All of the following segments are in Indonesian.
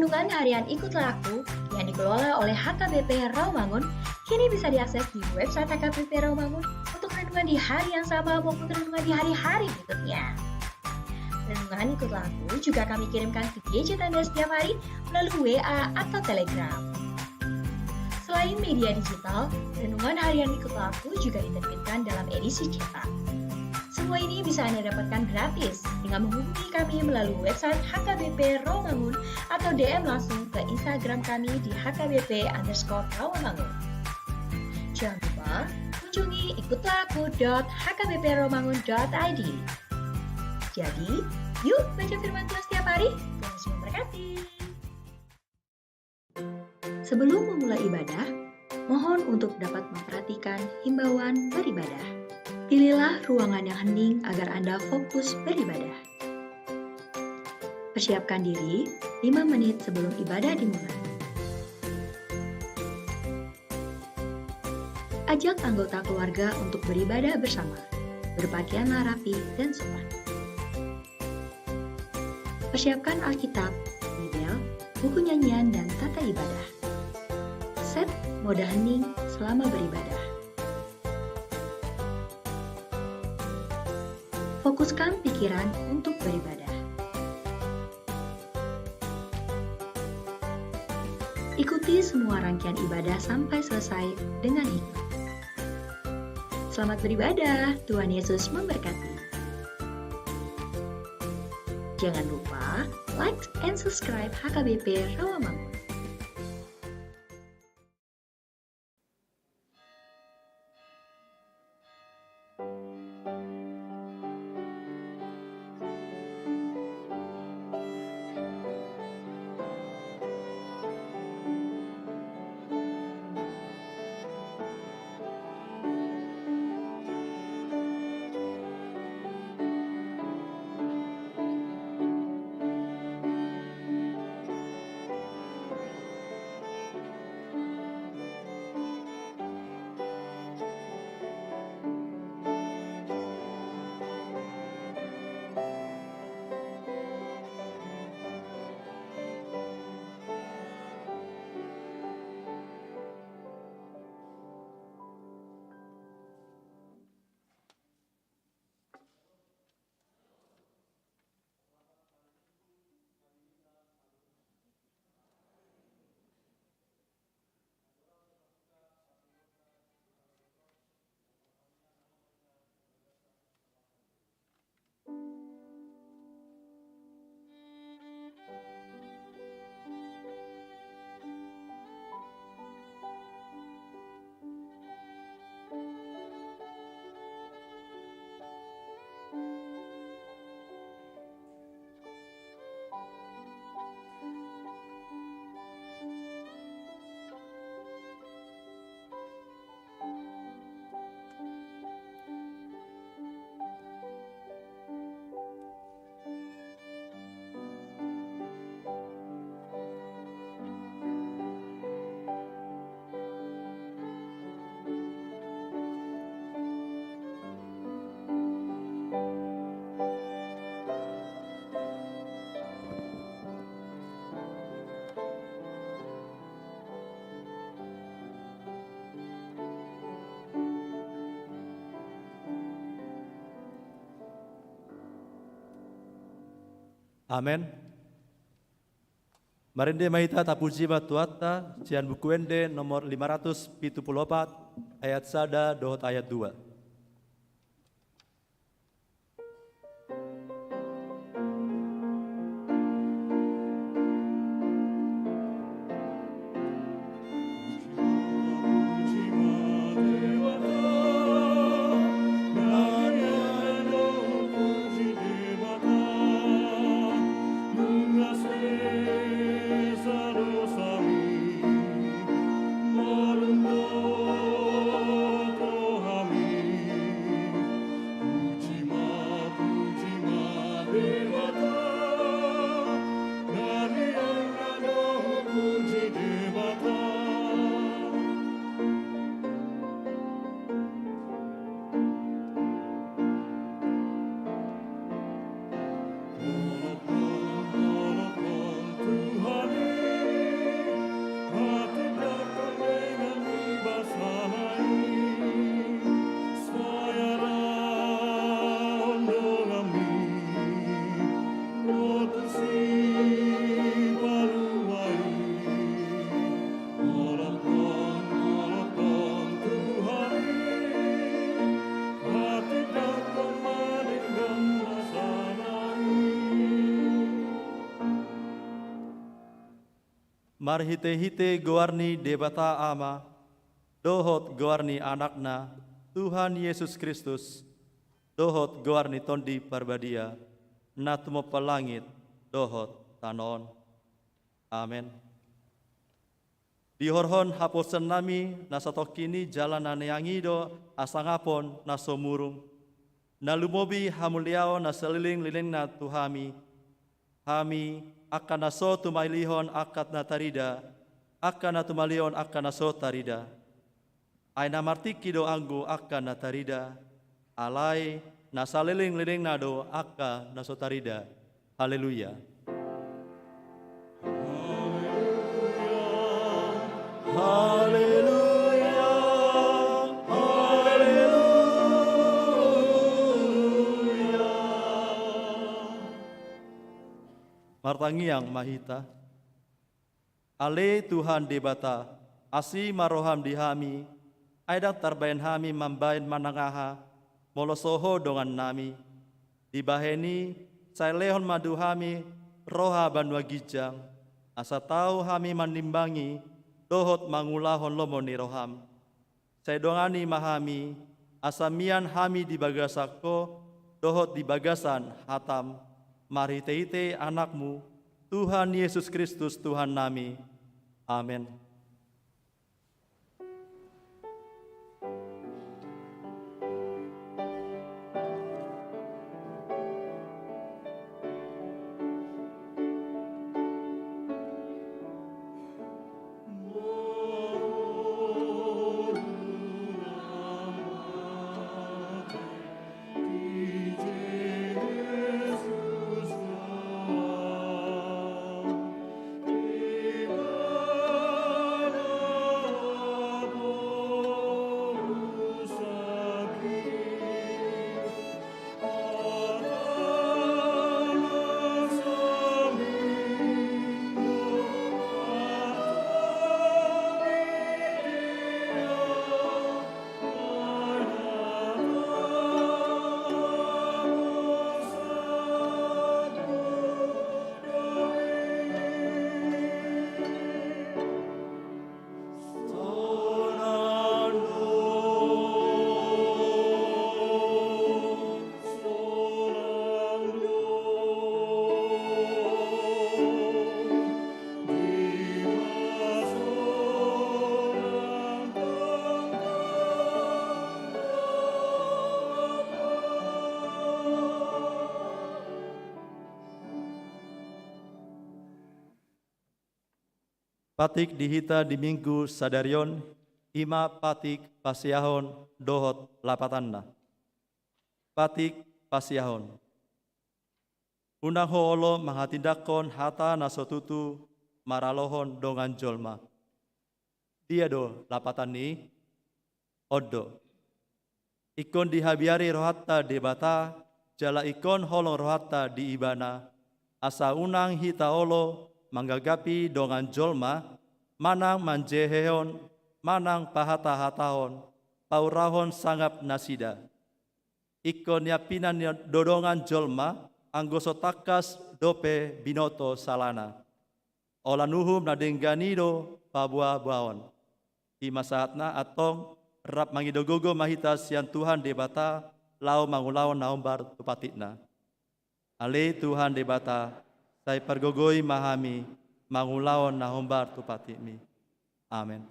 Renungan harian Ikutlah Aku yang dikelola oleh HKBP Rawamangun kini bisa diakses di website HKBP Rawamangun untuk renungan di hari yang sama maupun renungan di hari-hari berikutnya. Renungan Ikutlah Aku juga kami kirimkan ke gadget Anda setiap hari melalui WA atau Telegram. Selain media digital, renungan harian Ikutlah Aku juga diterbitkan dalam edisi cetak. Semua ini bisa Anda dapatkan gratis dengan menghubungi kami melalui website HKBP Rawamangun atau DM langsung ke Instagram kami di hkbp_rawamangun. Jangan lupa kunjungi ikutlahku.hkbprawamangun.id. Jadi, yuk baca firman Tuhan setiap hari. Tuhan Yesus memberkati. Sebelum memulai ibadah, mohon untuk dapat memperhatikan himbauan beribadah. Pilihlah ruangan yang hening agar Anda fokus beribadah. Persiapkan diri 5 menit sebelum ibadah dimulai. Ajak anggota keluarga untuk beribadah bersama. Berpakaianlah rapi dan sopan. Persiapkan Alkitab, Bible, buku nyanyian, dan tata ibadah. Set mode hening selama beribadah. Fokuskan pikiran untuk beribadah. Ikuti semua rangkaian ibadah sampai selesai dengan hikmat. Selamat beribadah, Tuhan Yesus memberkati. Jangan lupa like and subscribe HKBP Rawamangun. Amen. Marinde mahita tapuji batuata, cian buku ende nomor 574, ayat sada dohot ayat 2. Amen. Marhite-hite goarni debata ama, dohot goarni anakna, Tuhan Yesus Kristus, dohot goarni tondi parbadia, natumo palangit, dohot tanon. Amen. Dihorhon haposan nami nasatokini jalanan yang ido asangapon nasomurung. Nalumobi hamuliao naseliling-liling na tuhami. Hami akan naso tumailihon akat na tarida, akan na tumalion akan naso tarida. Ay namartiki do anggo akan na tarida, alay nasaliling-liling na do akan naso tarida. Haleluya. Haleluya, haleluya. Martangiang mahita, ale Tuhan debata, asi maroham dihami, aidang tarbayan hami mambayan manangaha, molosoho dongan nami, dibaheni, saya lehon madu hami, roha banwa gijang, asa tahu hami manimbangi, dohot mangulahon lomoni roham. Saya dongani mahami, asamian hami di bagasako, dohot di bagasan hatam, mari teite anakmu, Tuhan Yesus Kristus Tuhan nami. Amin. Patik dihita di minggu sadarion, ima patik pasiahon dohot lapatanna. Patik pasiahon. Unang hoolo mangatindakon hata nasotutu maralohon dongan jolma. Dia do lapatan ni, oddo. Ikon dihabiari rohatta debata, jala ikon holong rohatta di ibana, asa unang hita olo manggagapi dongan jolma, manang manjehehon, manang pahata-hatahon, paurahon sangap nasida. Ikon yapinan dodongan jolma, anggoso takas dope binoto salana. Olanuhum na dengganido pabua-buaon. Di masahatna atong rap mangidogogo mahitas yang Tuhan debata, lau mangulawan naombar tupatitna. Ale Tuhan debata, saya pergogoi mahami, mangulawan naombar tupatitmi. Amin.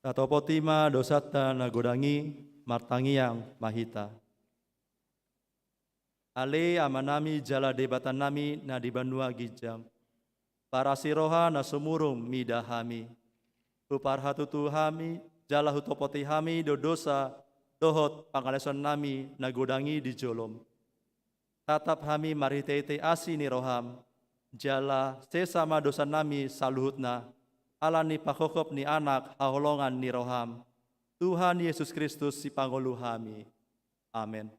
Tatopotima dosata nagodangi martangiang mahita. Ale amanami jala debatan nami na dibanua gijam. Para siroha na sumurung midahami. Uparhatutu hami jala hutopoti hami do dosa dohot pangaleson nami nagodangi di jolom. Tatap hami maritete asi ni roham. Jala sesama dosa nami saluhutna. Ala ni pakokop ni anak haholongan ni roham. Tuhan Yesus Kristus si pangulu hami. Amin.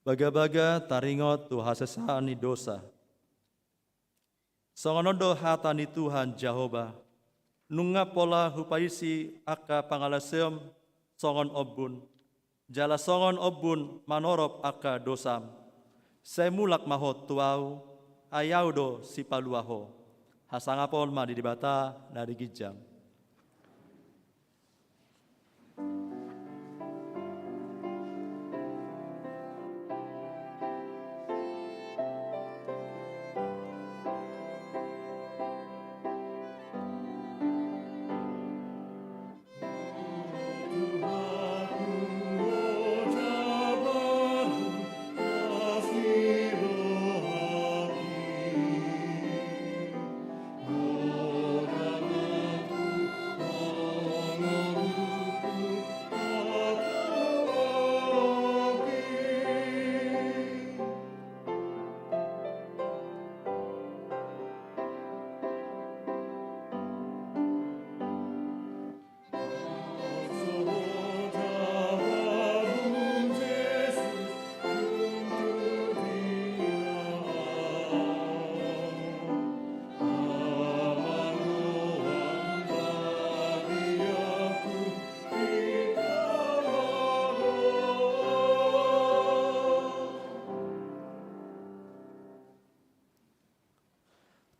Baga-baga taringot tu hasesani dosa. Songonondo hatani Tuhan Jehovah. Nunga pola hupaisi aka pangalasem songon obun. Jala songon obun manorop aka dosam. Semulak mahot tuau ayaudo si paluaho. Hasangapon ma dibata dari gijam.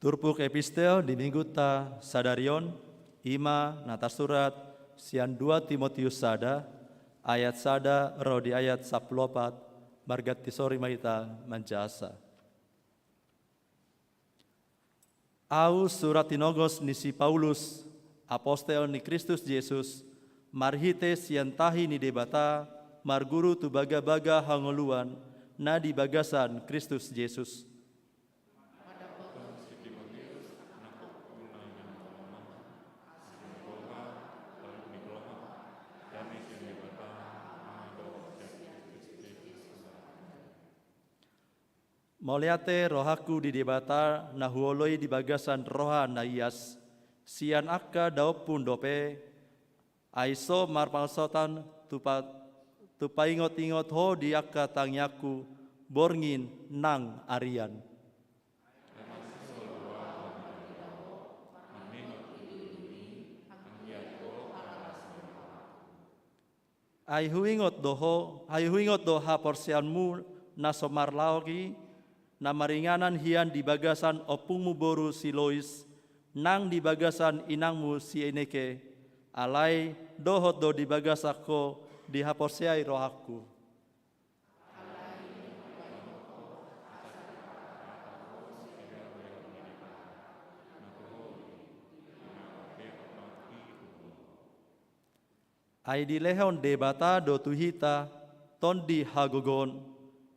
Turpuk epistel di minggu ta sadarion, ima nata surat, sian 2 Timotius sada, ayat sada roh di ayat 14, margat tisori maita manjasa. Au surat tinogos ni si Paulus, apostel ni Kristus Yesus, marhite sian tahi ni debata, marguru tu baga-baga hangoluan, na di bagasan Kristus Yesus. Moliate rohaku di debata nahuoloi di bagasan roha naias, sian akka daopun dope, aiso marpalsotan tupaingot-ingot ho di akka tangyaku, borngin nang arian. Ai huingot doha porsianmu na somarlaoki, na maringanan hian di bagasan opungmu boru si Lois, nang di bagasan inangmu si Eneke, alai dohot do di bagasako di haporsiai rohaku. Ai di lehon debata do tuhita, ton di hagogon,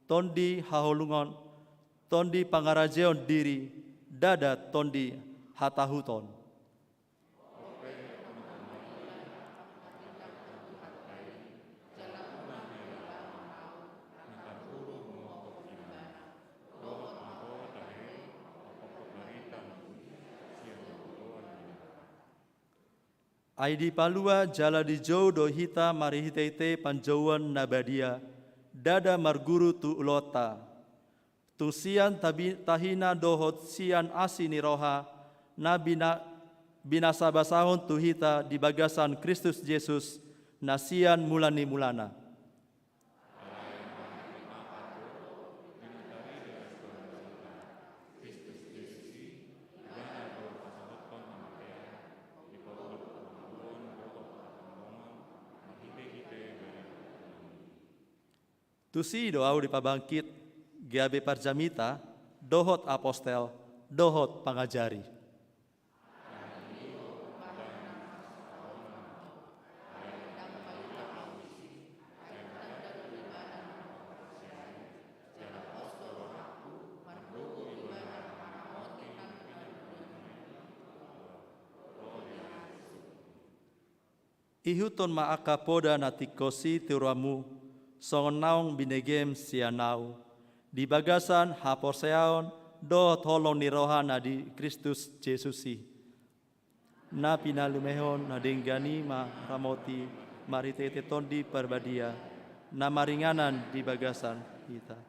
ton di haholungon, tondi pangarajeon diri, dada tondi hatahuton. Aidi palua jala di jau do hita mari hite panjauan nabadia, dada marguru tu ulota. Tu sian tahina dohot sian asini roha, na binasa basahon tu hita di bagasan Kristus Yesus, nasian mulani mulana. Tusi doa di pabangkit, gabe parjamita, dohot apostel, dohot pangajari. Ihuton maaka poda natikosi tiruamu, songon naong binegem sianau, di bagasan haporseaon do tolong nirohan di Kristus Yesusi. Na pinalumehon na denggani ma ramoti maritete tondi perbadia, na maringanan di bagasan kita.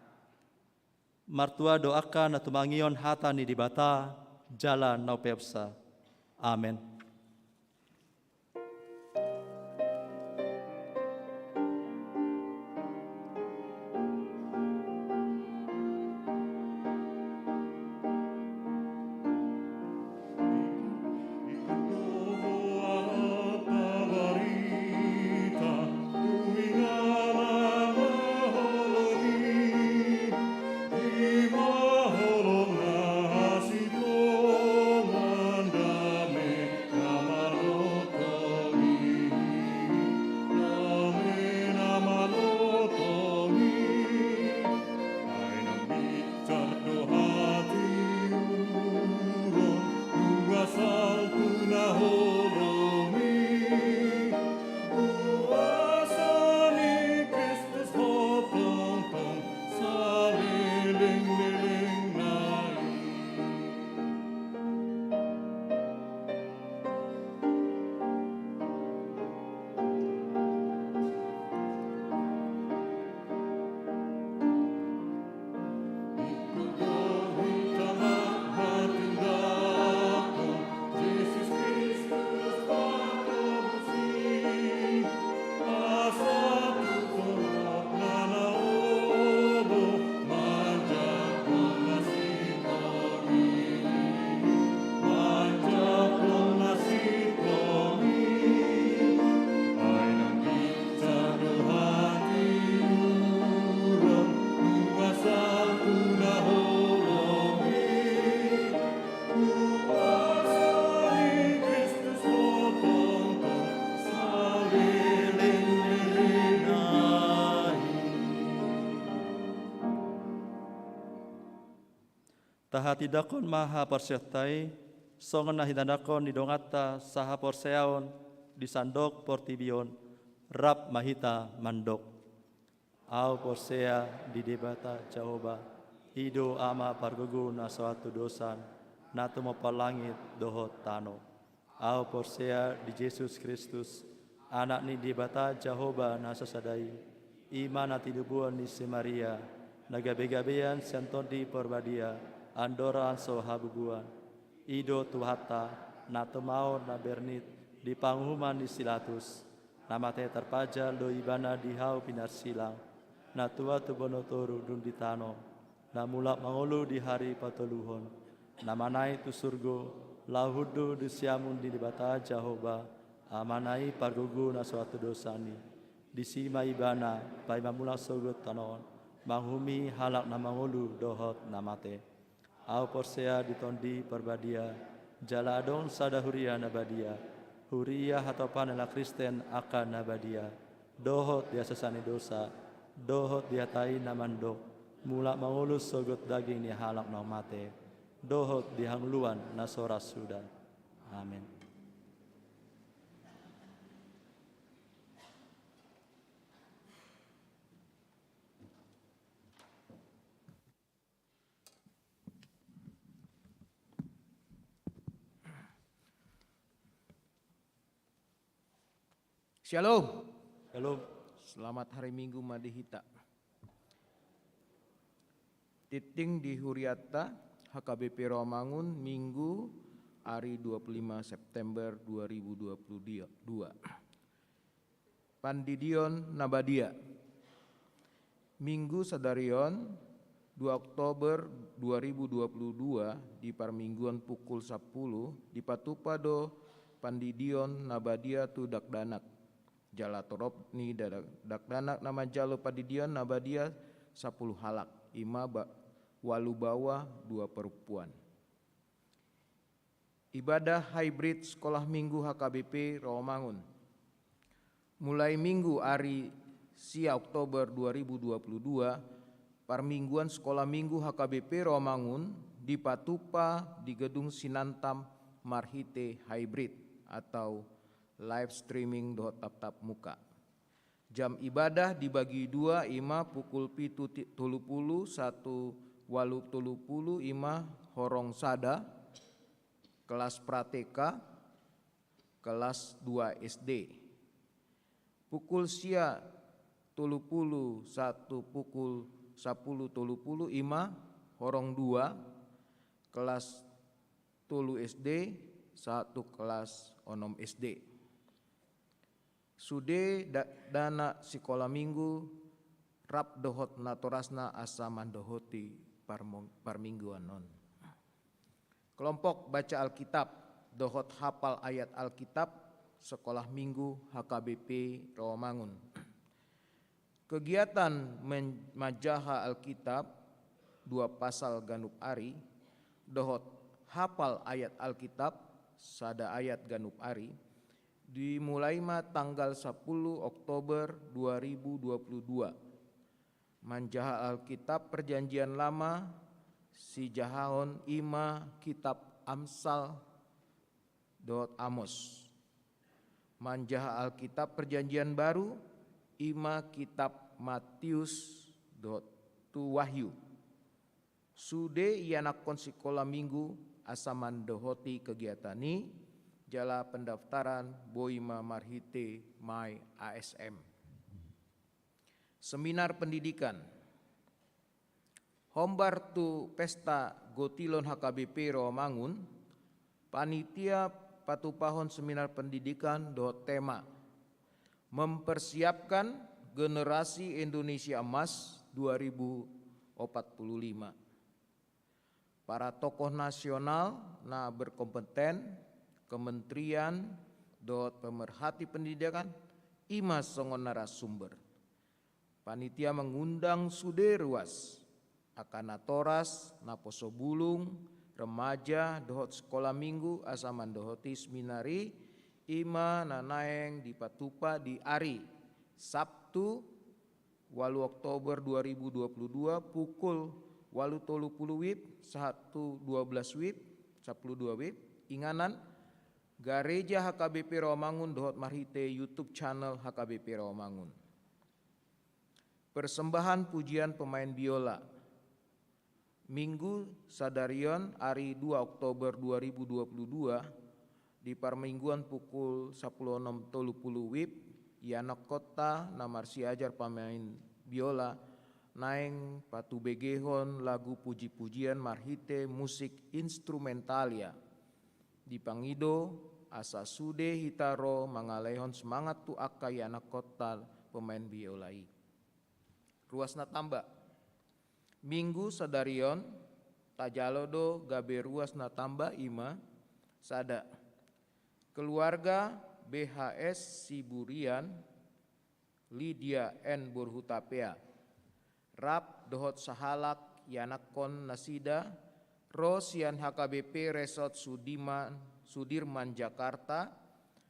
Martua doakan na tumangion hatani di bata, jalan nau pepsa. Amen. Tahati dakon maha persertai, songon nahidandakon di dongata saha porseaon di sandok portibion, rap mahita mandok. Au porsea di debata Jehovah, hido ama pargugu na suatu dosan, natu mopalangit dohot tano. Au porsea di Yesus Kristus, anak ni debata Jehovah na sasadai, iman atidubuan ni si Maria, nagabe-gabean senton di perbadia, andoran so habubuan, ido tuhata, natu mau na bernit, di panghuman di silatus, namate terpajal do ibana di hau pinar silang, na tua tu bonotoru dun di tano, na mulak mangolu di hari patoluhon, na manai tu surgo, lahudu di siamun di bata Jehovah, amanai pargugu na suatu dosani, di sima ibana, pai mamulak sogot tanon, manghumi halak na mangolu dohot namate. Au porsea di tondi perbadia, jala adon sada huria nabadia, huria hatopan ala Kristen akan nabadia, dohot dia sesani dosa, dohot dia tai namandok, mulak mangulus sogot daging ni halak na mate, dohot dihangluan na soras sudah. Amin. Shalom. Shalom. Selamat hari Minggu Madihita. Titing di Huriata, HKBP Rawamangun, Minggu, hari 25 September 2022. Pandidion Nabadia. Minggu Sadarion, 2 Oktober 2022 di Parmingguan pukul 10 di Patupado Pandidion Nabadia tu Dakdanak. Jala torop ni dakdanak nama jalo Pandidion Nabadia 10 halak, 5 walu bawah 2 perempuan. Ibadah hybrid sekolah minggu HKBP Rawamangun. Mulai minggu hari Sia Oktober 2022, Parmingguan sekolah minggu HKBP Rawamangun di Patupa di Gedung Sinantam Marhite Hybrid atau live streaming tatap muka. Jam ibadah dibagi 2, 5 pukul 7.30 1 walu 30 5 horong sada kelas prateka kelas 2 SD. Pukul sia 30 1 pukul 10.30 5 horong 2 kelas 3 SD 1 kelas 6 SD. Sude dana sekolah minggu rap dohot natorasna asa mandohoti parmingguan non. Kelompok baca Alkitab dohot hafal ayat Alkitab sekolah minggu HKBP Rawamangun. Kegiatan majaha Alkitab 2 pasal ganup ari dohot hafal ayat Alkitab sada ayat ganup ari dimulai tanggal 10 Oktober 2022. Manjaha Alkitab Perjanjian Lama si jahahon ima kitab Amsal Amos. Manjaha Alkitab Perjanjian Baru ima kitab Matius Wahyu. Sude ianakon sekolah minggu asaman dohoti kegiatan ini jala pendaftaran Boima Marhite Mai ASM. Seminar pendidikan Hombar tu pesta Gotilon HKBP Rawamangun, panitia patupahon seminar pendidikan tema mempersiapkan generasi Indonesia Emas 2045. Para tokoh nasional berkompeten, kementerian, pemerhati pendidikan, ima songon narasumber. Panitia mengundang sude ruas, akanatoras, naposo bulung, remaja, dohot sekolah minggu, asaman dohoti seminari, ima nanaeng di Patupa di Ari, Sabtu, 8 Oktober 2022 pukul 8.30 WIB, 1.12 WIB, 12 WIB, inganan, Gareja HKBP Rawamangun dohot Marhite YouTube channel HKBP Rawamangun. Persembahan pujian pemain biola. Minggu Sadarion hari 2 Oktober 2022 di Parmingguan pukul 16.30 WIB, Yanak Kota namar siajar pemain biola naeng patu begehon lagu puji-pujian Marhite musik instrumentalia. Di Pangido asa sude hitaro mangalehon semangat tu akai anak kota pemain biolai. Ruasna tambah. Minggu Sadarion tajalodo gabe ruasna tambah ima sada. Keluarga BHS Siburian Lydia N. Burhutapea Rap dohot sahalak yanakon nasida Rosian HKBP Resort Sudirman Jakarta,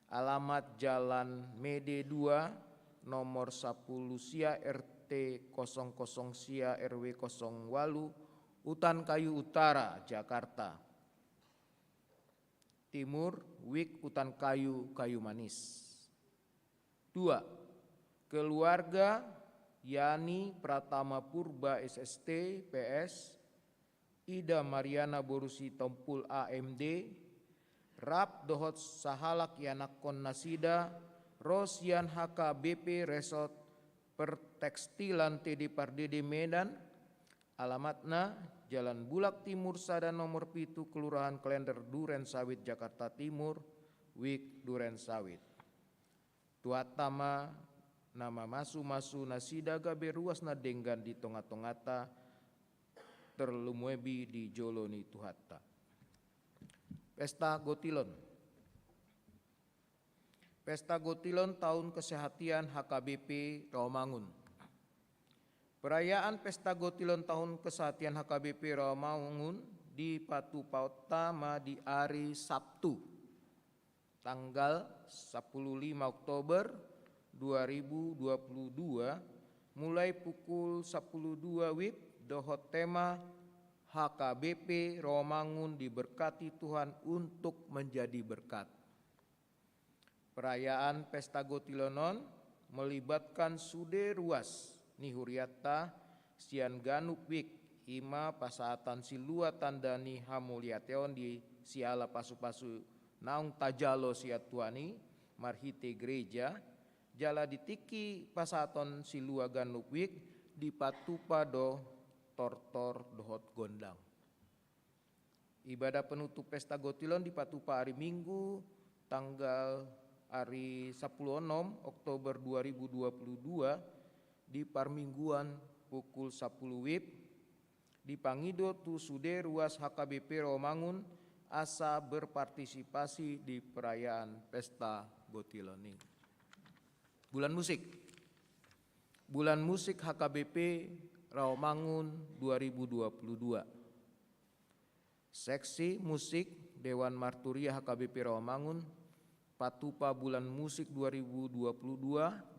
alamat Jalan Mede 2 nomor 10 Sia RT 00 Sia RW 08 Utan Kayu Utara Jakarta. Timur Wik Utan Kayu Kayu Manis. 2. Keluarga Yani Pratama Purba SST PS, Ida Mariana Borusi Tompul AMD, Rap dohot sahalak yanakon nasida Rosian HKBP Resort Pertekstilan TD Pardede Medan, alamatna Jalan Bulak Timur Sada nomor 7 Kelurahan Klender Duren Sawit Jakarta Timur, Wik Duren Sawit. Tuatama nama masu nasidaga beruas na denggan di tonga-tongata terlumuebi di Joloni Tuhatta. Pesta Gotilon. Pesta Gotilon Tahun Kesehatian HKBP Rawamangun. Perayaan Pesta Gotilon Tahun Kesehatian HKBP Rawamangun di Patupautama di hari Sabtu, tanggal 15 Oktober 2022, mulai pukul 12 WIB, dohot tema HKBP Rawamangun diberkati Tuhan untuk menjadi berkat. Perayaan Pesta Gotilonon melibatkan sude ruas nihuriata sian ganuk wik ima pasaatan silua tandani hamuliateon di siala pasu-pasu naung tajalo siat tuani marhite gereja jala ditiki pasaton silua ganuk wik di patupa do tortor dohot gondang. Ibadah penutup Pesta Gotilon di Patupa hari Minggu tanggal hari 16 Oktober 2022 di Parmingguan pukul 10 WIB di Pangido tu Sude Ruas HKBP Rawamangun asa berpartisipasi di perayaan Pesta Gotilon ini. Bulan musik. Bulan musik HKBP Rawamangun 2022. Seksi musik Dewan Marturia HKBP Rawamangun Patupa Bulan Musik 2022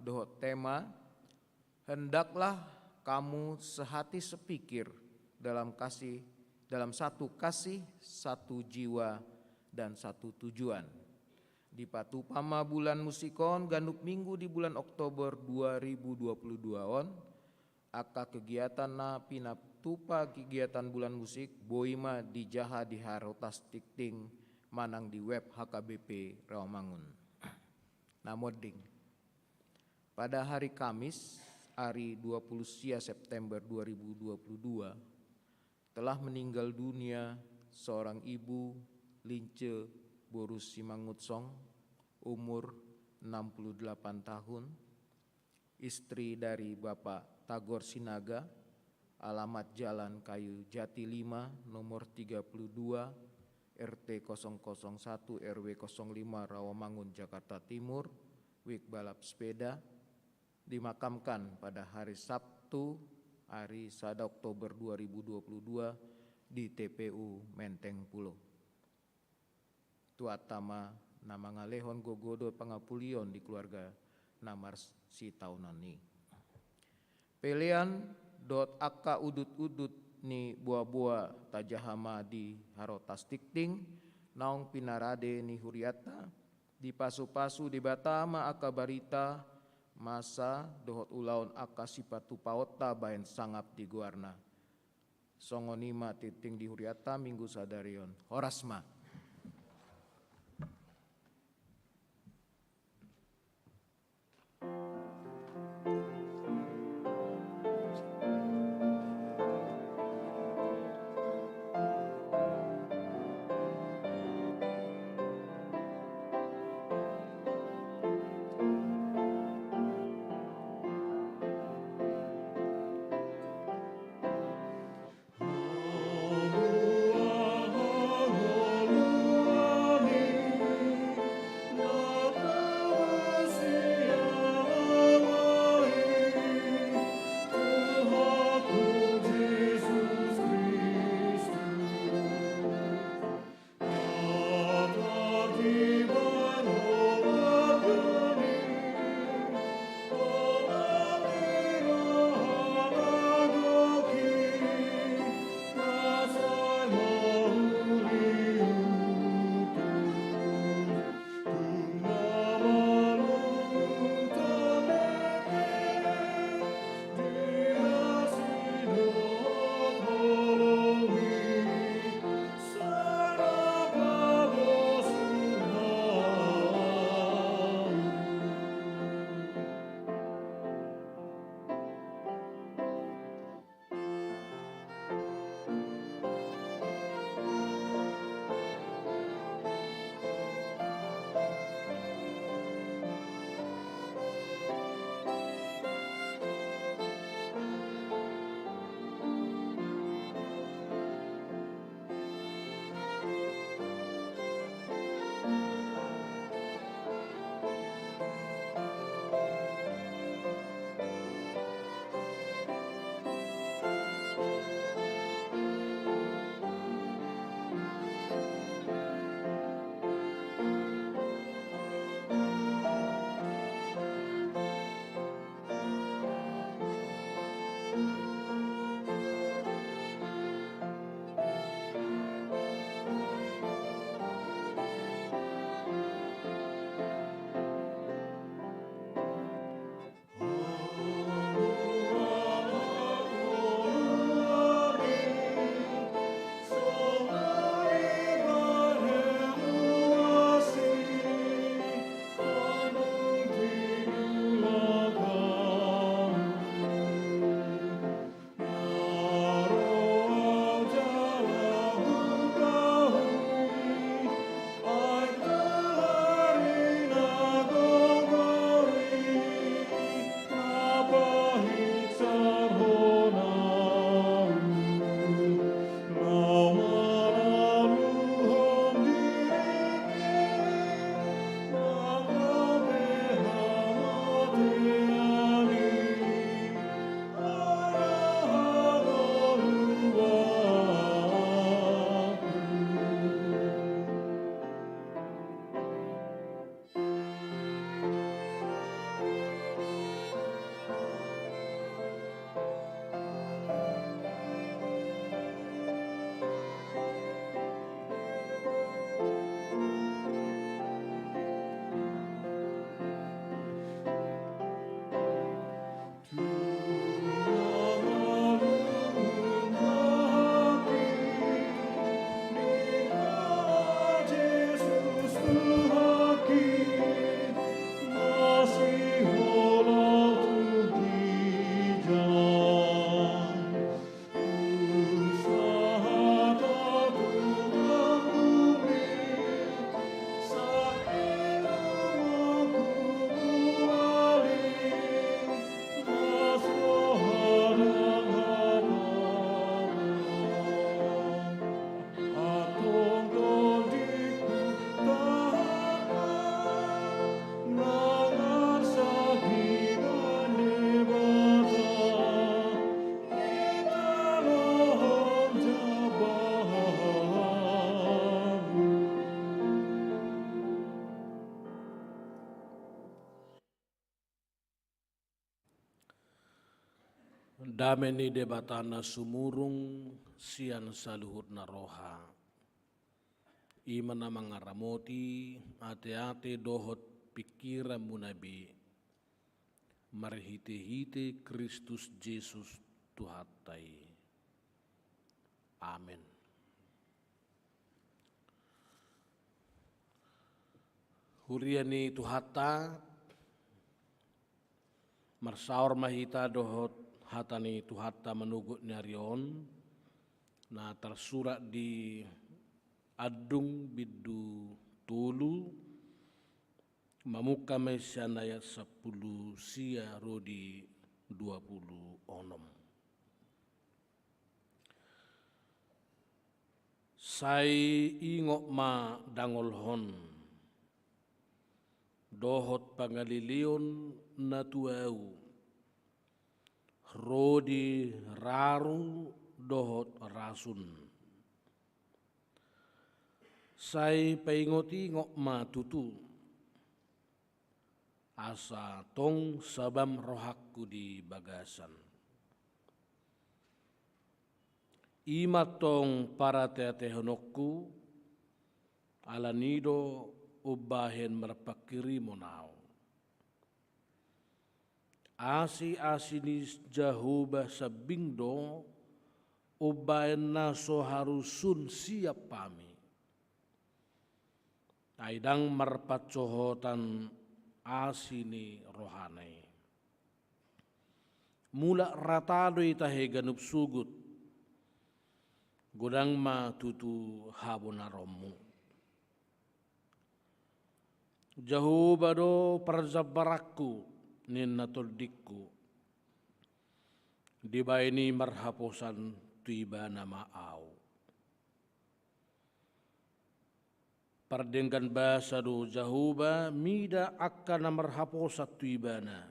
dohot tema hendaklah kamu sehati sepikir dalam satu kasih, satu jiwa dan satu tujuan. Di Patupama Bulan Musikon Ganduk Minggu di bulan Oktober 2022 on aka kegiatan na pinatupa kegiatan bulan musik boima di jaha di harotas tikting manang di web HKBP Rawamangun. Namoding. Pada hari Kamis, hari 20 September 2022, telah meninggal dunia seorang ibu Lince Borus Simangutsong, umur 68 tahun, istri dari Bapak Tagor Sinaga, alamat Jalan Kayu Jati 5, nomor 32, RT 001 RW 05 Rawamangun Jakarta Timur, wik balap sepeda, dimakamkan pada hari Sabtu hari 1 Oktober 2022 di TPU Menteng Pulo. Tuatama nama ngalehon gogodo pangapulion di keluarga namar si taunani. Pelian dot akka udut-udut ni buah-buah tajahama di harotas tikting naung pinarade ni huriata di pasu-pasu di batama aka barita masa dohot ulaun aka sipatu paota baen sangap di guarna songonima titing di huriata minggu sadarion horasma. Dameni debatana sumurung sian saluhutna roha. Imana mangaramoti ate-ate dohot pikiran munabi. Marhite-hite Kristus Yesus Tuhatai. Amin. Huriani Tuhata marsaur mahita dohot hatani Tuhata menugut nyarion na tersurat di Adung Bidu Tulu mamuka mesian ayat 10 sia rodi 20 onom. Sai ingok ma dangol hon dohot pangalilion na tuau rodi raru dohot rasun. Sai paingoti ngok ma tutu asa tong sabam rohakku di bagasan. Ima tong para teatehonokku alanido ubahen merpakiri monau. Asi-asinis jahuba sabingdo ubahen naso harusun siap pami. Aidang merpacohotan asini rohanai. Mula ratado itahe ganup sugut. Godang ma tutu habonaromu. Jauh bado perzabarakku nin natodikku. Dibaini marhaposan tuiba nama au. Pardengkan bahasa do jahuba mida akan marhaposa tuibana.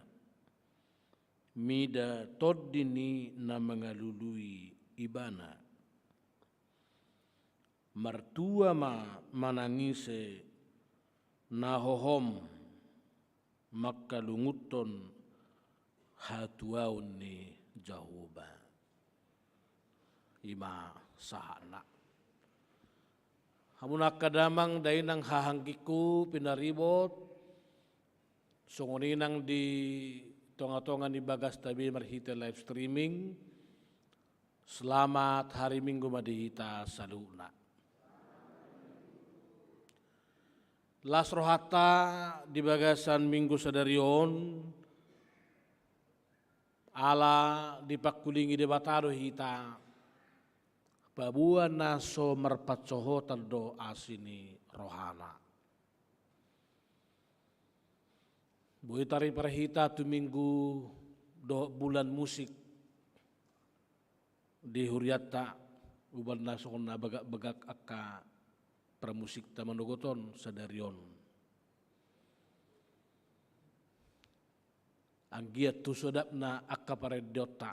Mida toddini na mengalului ibana. Mertua ma manangise nahohom makalunguton hatuaun ni jahuba. Ima sahana. Hamunak kadamang dainang hahangkiku pinaribot songoninang di tonga-tonga ni bagas tabi marhita live streaming. Selamat hari Minggu madihita saluna. Las rohata di bagasan Minggu sadarion ala dipakulingi debatado hita babuan naso merpacohotan do asini rohana. Buitari perhita tu minggu do bulan musik di Huriata uban naso na bagak akka pramusik tamanogoton sadarion. Anggiat tu sodap na akka paredota.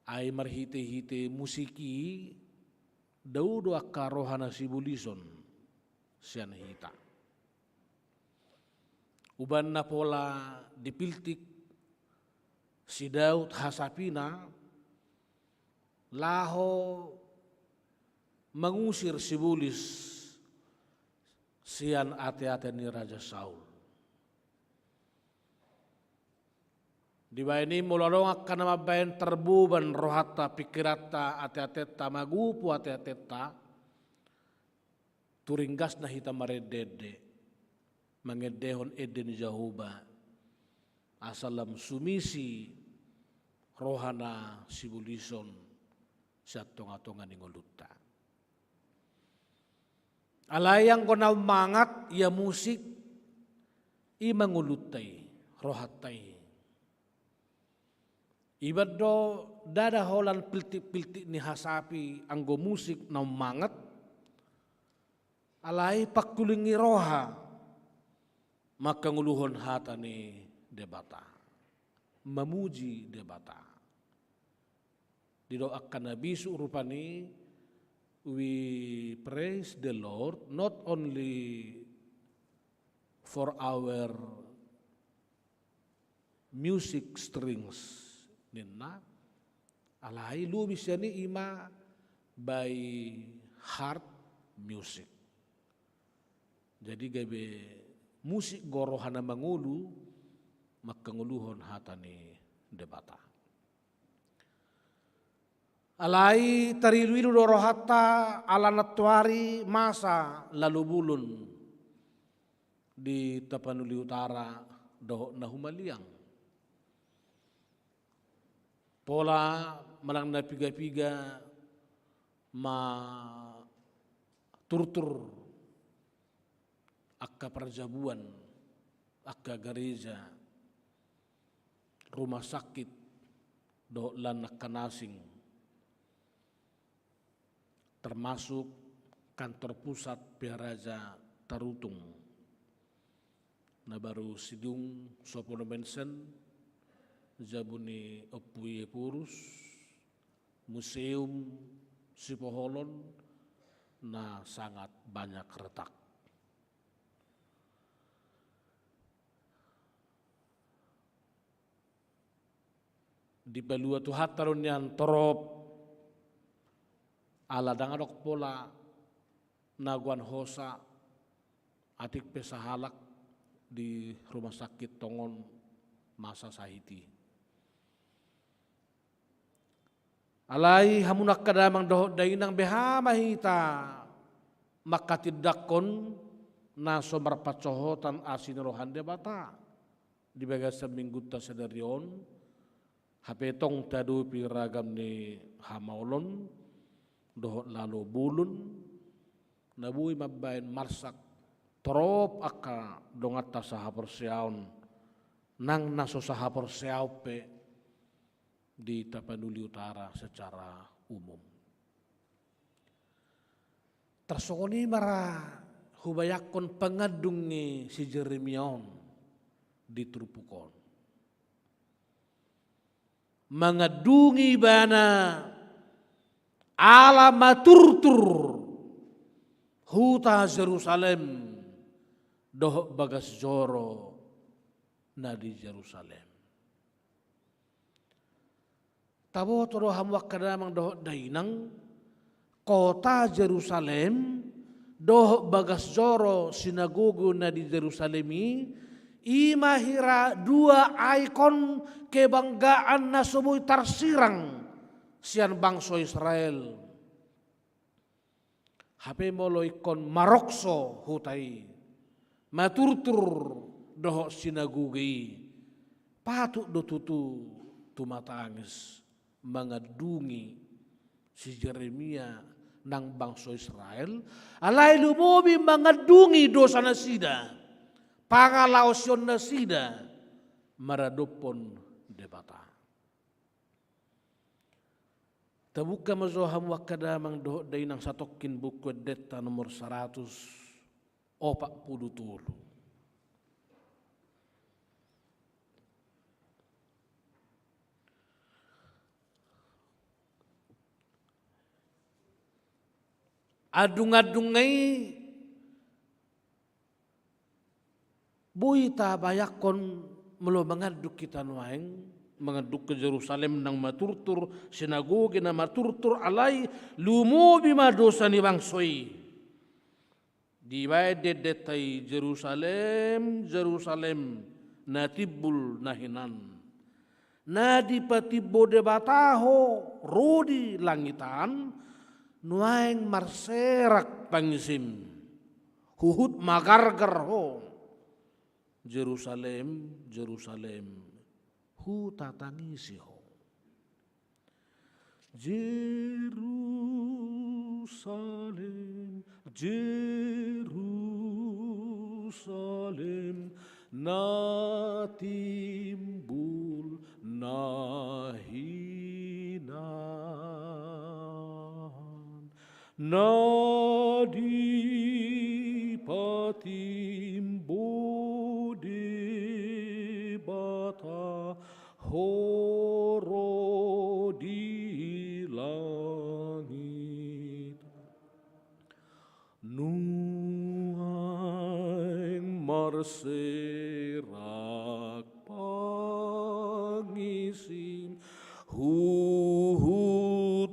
Ay marhite-hite musiki daudo akka rohana sibulison sian hita. Uban na pola dipiltik si Daud Hasapina laho mengusir sibulis sian ate-ate ni Raja Saul. Dibaini muladong akan mabayan terbuban rohata pikirata ate-ateta magupu ate-ateta turinggas na hita maredede mangedehon eden jahuba asalam sumisi rohana sibulison sa tonga-tonga ningoluta. Alayang ko na mangat ya musik imangulutay rohatay. Ibad do dada holan piltik-piltik ni hasapi anggo musik na mangat alay pakulingi roha makanguluhon hata ni debata memuji debata dido akan nabisu rupani. We praise the Lord not only for our music strings nina alai lubis yani ima by heart music. Jadi gabe musik gorohana mangulu makanguluhon hatani debata. Alai tariluilu dorohata ala natuari masa lalu bulun di Tapanuli Utara doh nahumaliang. Pola menang na piga-piga ma turtur akka perjabuan, akka gereja, rumah sakit, doh lanak kanasing, termasuk kantor pusat Piharaja Tarutung. Na baru sidung sopono mensen jabuni Opuye Purus, museum Sipoholon na sangat banyak retak. Di balua tuhat tarun yang torop ala dangadok pola naguan hosa atik pesahalak di rumah sakit Tongon masa sahiti. Alai hamunak kadamang doh dainang behama hita makatidakon na somar pacohotan asin rohan debata di bagas seminggu ta sedarion hapetong tadu piragam ni hamaulon doh lalu bulun nabui mabain marsak trop aka dongat ta sahaporseaon nang naso sahaporseau pe di Tapanuli Utara secara umum. Tersongoni mara hubayakon pengadungi si Jeremion di Trupukon. Mengadungi bana ala maturtur huta Jerusalem doh bagas joro na di Jerusalem. Tabo toro hamwak kadamang doh dainang kota Jerusalem doh bagas joro sinagogo na di Jerusalemi imahira dua ikon kebanggaan na sumuy tarsirang sian bangso Israel. Hape molo ikon marokso hutai maturtur doh sinagogi patuk do tutu tumatangis mengadungi si Jeremia nang bangso Israel alai lumobi mengadungi dosa nasida pangalaosyon nasida maradopon debata tabuka mazoham wakadamang doh day nang satokin buku deta nomor 140 tulu. Adung-adungai buita bayakon melo mengaduk kita nuaing mengaduk ke Jerusalem nang maturtur sinagoge na maturtur alai lumo bima dosa ni bangsoi dibae detai Jerusalem natibul nahinan na dipatibo debataho rodi langitan nuaing marserak pangisim huhut magargar ho Jerusalem hu tatangisi ho Jerusalem natimbul nahinan nadipatimbo debata horo di langit nuaing marserak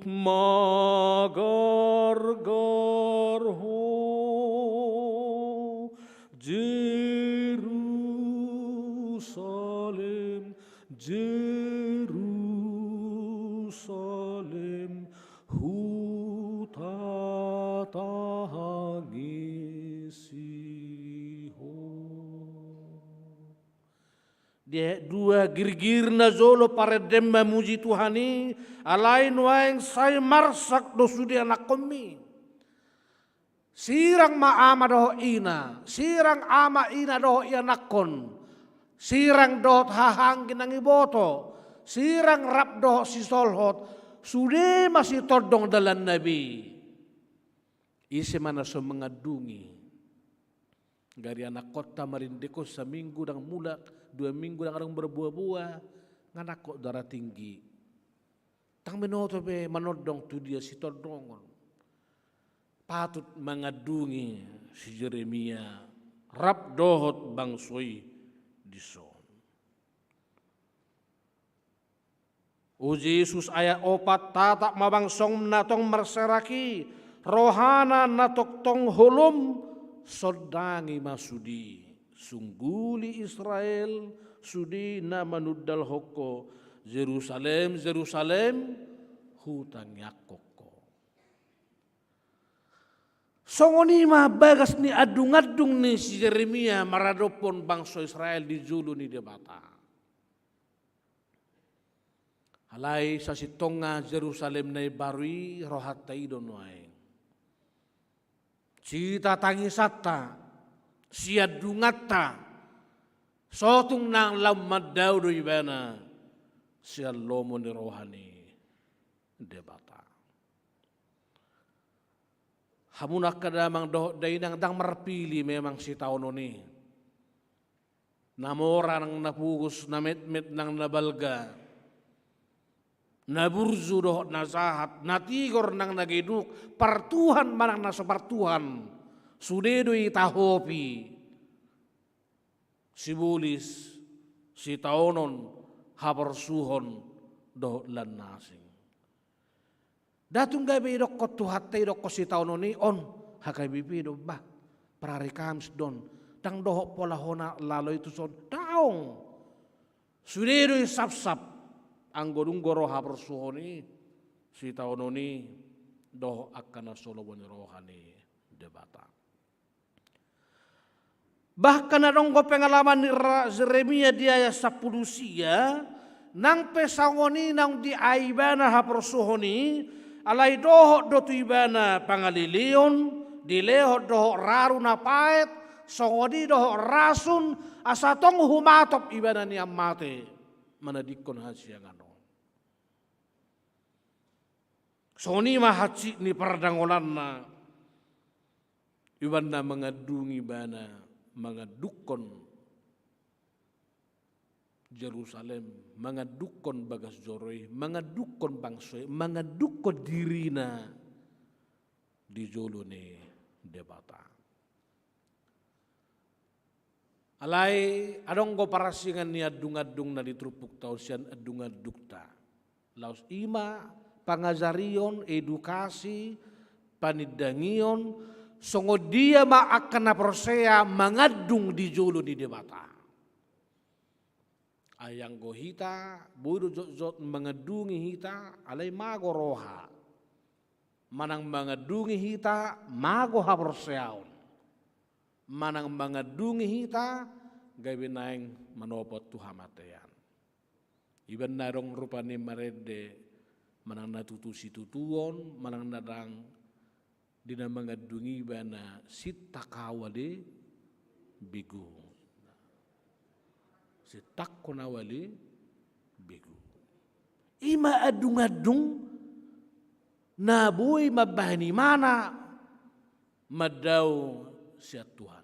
magar-gar ho Jerusalem, Jerusalem, huta tangisiho. Dia dua girgirna zolo paredem memuji Tuhani, alain waeng say marsak dosudi anak kami. Sirang maama doho ina, sirang ama ina doho ianakon, sirang dohot hahang kinang iboto, sirang rap doho si solhot, sudah masih todong dalam Nabi. Isi mana so mengadungi. Gari anak kota marindeko seminggu dang mulak, 2 minggu dang orang berbuah-buah, nganak kok darah tinggi. Tang menoto be manodong tu dia si todongon. Patut mengadungi si Jeremia, rap dohot bangsoi dison. O Yesus ayat 4 tatak mabangsong natong merseraki, rohana natok tong holom sodangi masudi. Sungguli Israel sudi na manudal hoko, Jerusalem, Jerusalem, hutang yakoko. Songoni mah bagas ni adung-adung ni si Jeremia maradopon bangsa Israel di julu ni debata. Halai sa sitonga Jerusalem na barui rohat taidon wae. Cita tangisata, siadungata, sotung nang lamad daw do ibana, siya lomo ni rohani debata. Hamunak kadamang doh dainang dang marpili memang si taon ni. Namora nang napugos na met-met nang nabalga. Naburzu doh nasahat, natigor nang nagiduk, partuhan manang nasa partuhan. Sudedoy tahopi. Sibulis, si taonon, hapersuhon doh lan nasing. Datung gabi dok ko tuhatay dok ko si taon ni on hakay bibi do ba pararikams don tang doho pola hona lalo itu son taong sudedo sap-sap ang godung goro hapersuhoni si taon ni doho akana solo boni rohani debata. Bahkan adong ko pengalaman ni Jeremia dia sa pulusia nang pesangoni nang di aibana hapersuhoni alay doho do tuibana pangalilion, dileho doho raru na pait, songodi doho rasun, asatong humatop ibana ni amate, manadikon hasya ngano. Soni mahatsi ni pardangolan na, ibana mengadungi bana, mengadukon Jerusalem, mengadukon bagas joroi, mengadukon bangsoi, mengadukon dirina di jolo ni debata. Alai adong go parasingan ni adung-adung na ditrupuk tau sian adung-adukta. Laos ima pangajarion, edukasi, panidangion, songo dia ma akan naprosea mengadung di jolo ni debata. Ayang go hita, buru jot mengadungi hita, alay mago roha. Manang mengadungi hita, mago haperseaon. Manang mengadungi hita, gawin naing manopot tuhamatean. Iban narong rupani marede, manang natutusi tutuon, manang nadang dina mengadungi bana sita kawali bigu. Si takko nawali bigu. Ima adung-adung nabuy mabahani mana madaw siya Tuhan.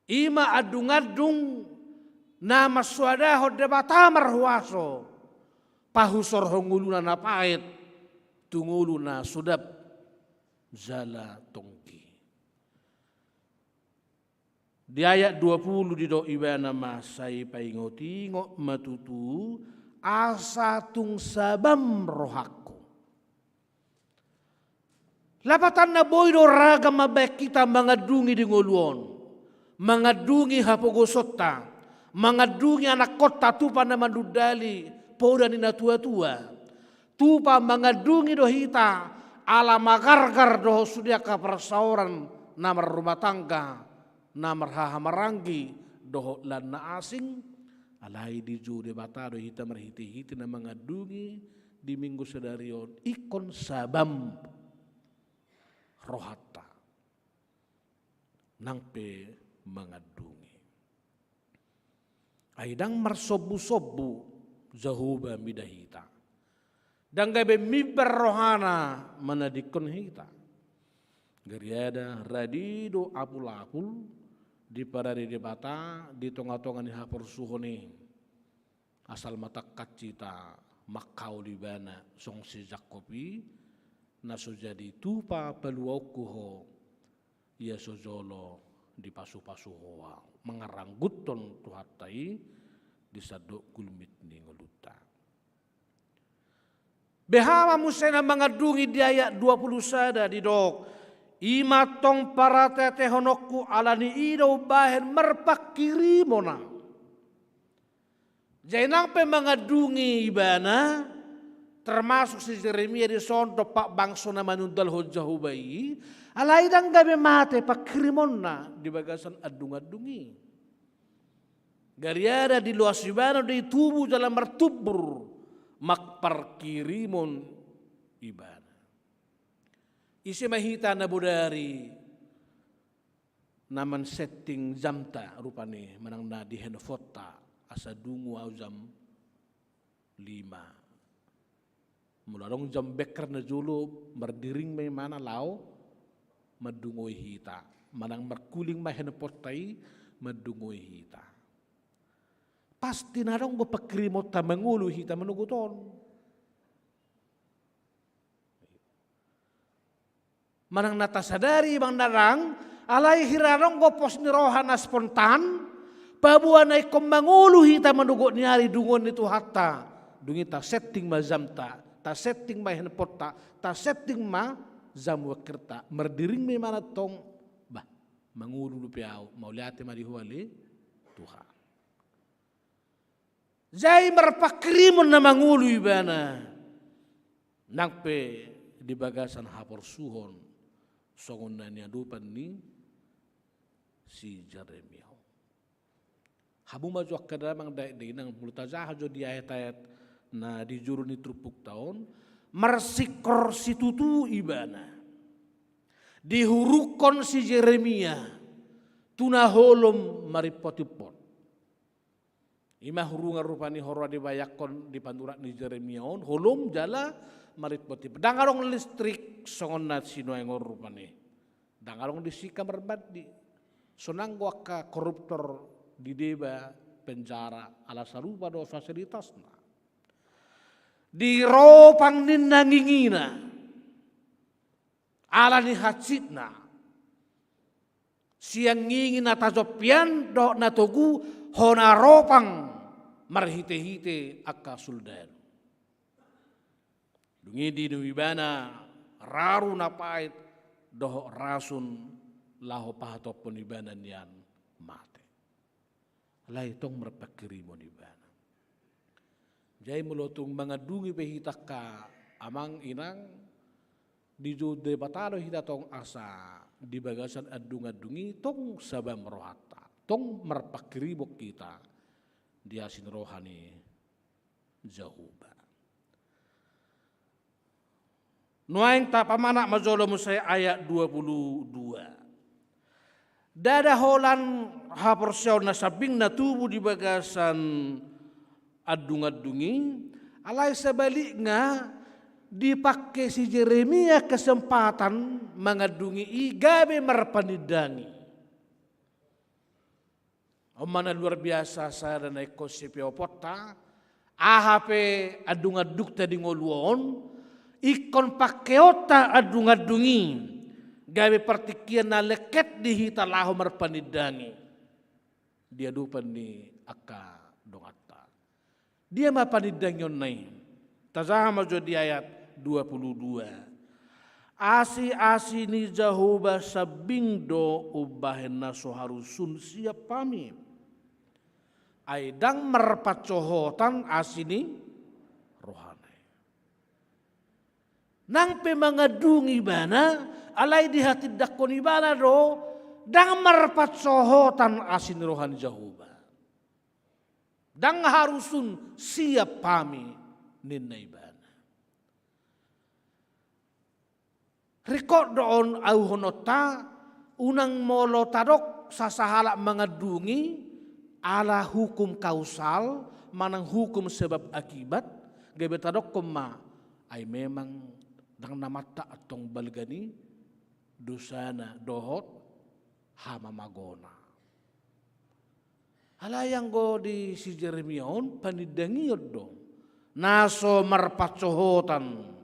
Ima adung-adung na maswadaho debata marhuaso pahusor honguluna na pait tungulu na sudap zala tongki. Di ayat 20 di do ibana masai paingotingo matutu asa tung sabam rohakko. Lapatan na boy do raga mabek kita mangadungi di ngoluon, mangadungi hapogosota, mangadungi anak kota tupa na mandudali, poda ni na tua-tua, tupa mangadungi do hita, ala magargar do sudia ka persauran namar rumah tangga, namar hahamaranggi do lan na asing, alai di judi batado hita merhiti-hiti na mangadungi di minggu sedarion ikon sabam rohata nangpe mangadungi. Aidang marsobu-sobu zahuba midahita. Dan gabe mibar rohana manadikon hita. Gariada radido apul-apul di parari di bata di tonga-tonga ni hapor suhoni. Asal mata kacita makau di bana song si Jakobi naso jadi tupa peluaukuho ia sojolo di pasu-pasu hoa mengarangguton tuhatai di sadok kulmit ni ngoluta. Behama musena mengadungi di ayat 20 sada di dok. Ima tong para tete honokku alani ido bahen merpak kiri mona. Jainang pe mengadungi ibana termasuk si Jeremia di sondo pak bangso na manundal hojahu bayi. Alaidang gabe mate pak kiri mona di bagasan adung-adungi. Gariada di luas ibana di tubuh dalam mertubur. Makpar kirimon ibana. Isi mahita na budari naman setting jamta rupane manang na di henfota asa dungu au jam 5. Mularong jam beker na julu merdiring may mana lao madungoy hita. Manang merkuling may henfotai madungoy hita. Pasti narong go pakrimot ta mangulu hita manuguton. Manang natasadari bang narang alay hirarong go pos ni rohana spontan pabuan ay kong mangulu hita manugot niari dungon nito hatta dungita setting mazamta ta setting ma henpota ta setting ma zamwakirta merdiring may mana tong bah mangulu lupiao mauliate marihuali Tuhan. Jai merpakrimun na mangulu ibana nangpe di bagasan hapor suhon songon na niadupan ni si Jeremia. Habu majuak kadamang daig nang multazah jo di ayat-ayat na di juru ni trupuk tahun marsikor si tutu ibana dihurukon si Jeremia tunaholom maripotipot. Ima hurungan rupani horwa dibayakon di pandurak ni Jeremia on holom jala marit poti. Dangarong listrik songon nat sino engor rupani. Dangarong disika berbadi. Sonang waka koruptor di deba penjara ala sarupa do fasilitasna. Di ropang ninangingina ala ni hacitna. Siang ngingin atajopian do natogu hona ropang marhite-hite akka suldan. Dungi di nuibana raru napait doho rasun laho pahatopon ibana nian mate. Lai tong merpakiri mon ibana. Jai mulotung mangadungi pehitaka amang inang di jude batalo hitatong asa di bagasan adung-adungi tong sabam rohata. Tong merpakiribok kita dia sin rohani Jahuba. Nuaing tapamana majolo musay ayat 22. Dada holan haporsyaw na sabing na tubo di bagasan adung-adungi. Alay sabalik nga dipakai si Jeremia kesempatan mengadungi igabe marpanidangi. Mana luar biasa saya dan eko sipiopota AHP adung-aduk tadi ngoluon ikon pakeota adung-adungi gawe partikian na leket di hita laho marpanidangi dia dupan ni akka dongata dia mapanidangi onai tazama jo di ayat 22 Asi ni Jahuba sabingdo ubahen na soharusun siap pami. Aidang merpacohotan asini rohani. Nang pemangadungi bana, alay di hati dakon ibana do, dang merpacohotan asini rohani Jahuba. Dang harusun siap pami ninna ibana. Rekod doon au honota unang molo tadok sasahala mengadungi ala hukum kausal manang hukum sebab akibat gabe tadok koma ay memang dang namata atong balgani dosana dohot hama magona. Halayang go di si Jeremiaon panidangiyod do naso marpacohotan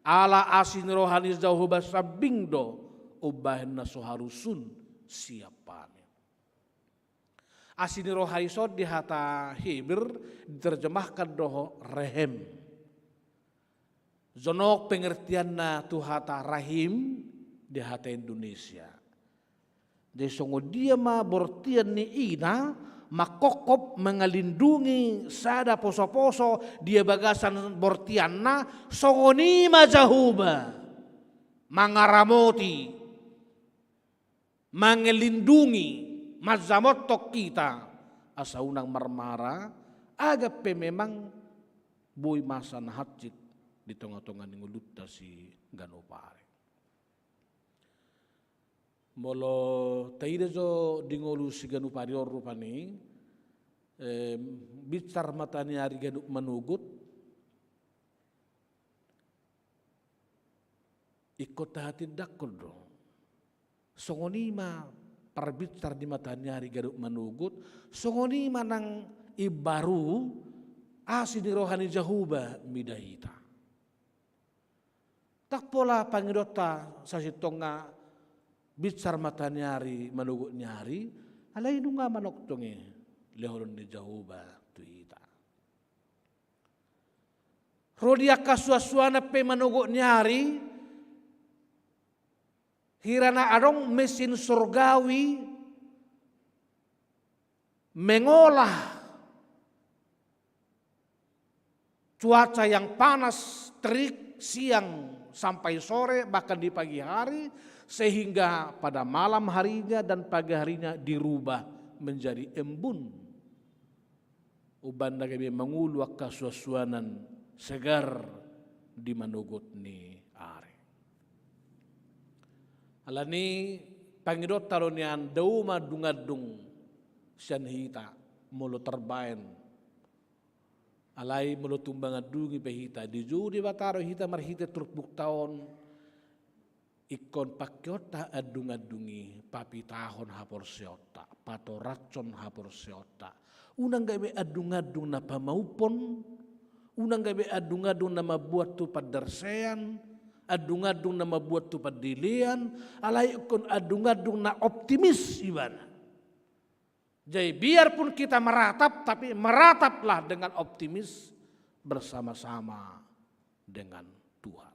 ala asin rohani Jahuba sabingdo ubahen na soharusun siapane. Asin rohani so di hata Hebrew diterjemahkan doho rehem. Zonok pengertian na tu hata rahim di hata Indonesia. Di songo dia ma bortian ni ina makokop mengalindungi sada poso-poso dia bagasan bortianna songonima Jahuba mangaramoti mengelindungi mazamotok kita asa unang marmara agape memang boy masan hatjit di tengah-tengah ngulutta si ganopare. Molo taida jo dingolu si ganupari rupani bicar matani hari ganup manugut ikut hati dakol do songonima parbicar di matani hari ganup manugut songonima nang ibaru asini rohani Jahuba midahita tak pola pangidota sasitonga bicar mata nyari manugut nyari alay nunga manok tonge leholon ni Jahuba tuita rodia kasuasuana pe manugut nyari hirana adong mesin surgawi mengolah cuaca yang panas terik siang sampai sore bahkan di pagi hari sehingga pada malam harinya dan pagi harinya dirubah menjadi embun. Uban nagabe manguluak kasuasuanan segar di manugot ni are. Alani pangidot talonian dauma dungadung sian hita mulu terbaen. Alai mulu tumbangadungi pehita di judi bataro hita marhita turuk taon ikon pakyota adung-adungi papi tahon hapor seota pato racon hapor seota unang gabe adung-adung na pamaupon unang gabe adung-adung na mabuat tu padarsean adung-adung na mabuat tu padilian alay ikon adung-adung na optimis iban. Jadi biarpun kita meratap tapi merataplah dengan optimis bersama-sama dengan Tuhan.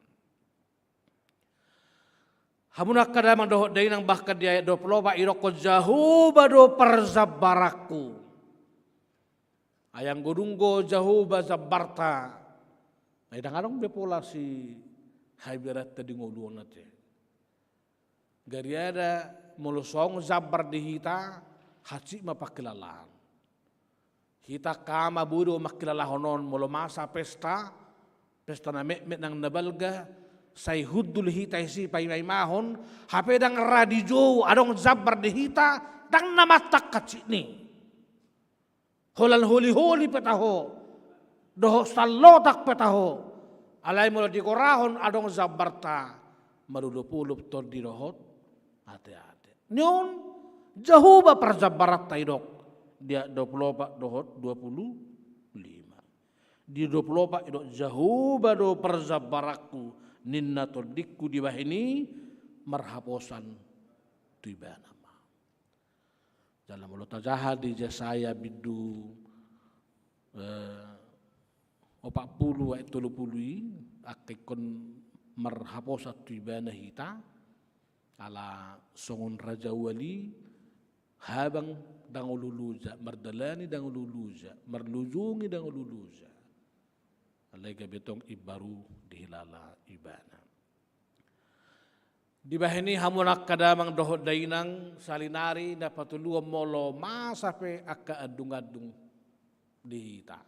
Hamunak kadamang dohot day nang bahkan dia do ploba iroko Jahuba do perzabaraku. Ayang godunggo Jahuba zabarta. Ay dangarong bepola si haiberat tadi ngoluan nate. Gariada molusong zabar di hita haci mapakilalaan. Hita kama budo makilalahonon molo masa pesta na mek nang nabalga. Say hudul hita isi paimay mahon hape dang radijo adong zabar di hita dang namatak kacini holan holi petaho doho salotak petaho alay mo di korahon adong zabarta marulupulup ton di rohot ate nyon Jahuba perzabarat taidok dia 24 dohot 25 di 24 idok Jahuba do perzabaraku ninna todikku di bahini marhaposan tu ibanama. Dalam mulut tajahal di jasaya bidu 40 ayat 30 akikon marhaposat tu ibana hita ala songon raja wali habang dang ululuza mardalani dang ululuza marlujungi dang ululuza alai betong ibaru dihilala ibana di bahini hamunak kadamang dohot dainang salinari na patuluam molo masape akka adung-adung dihita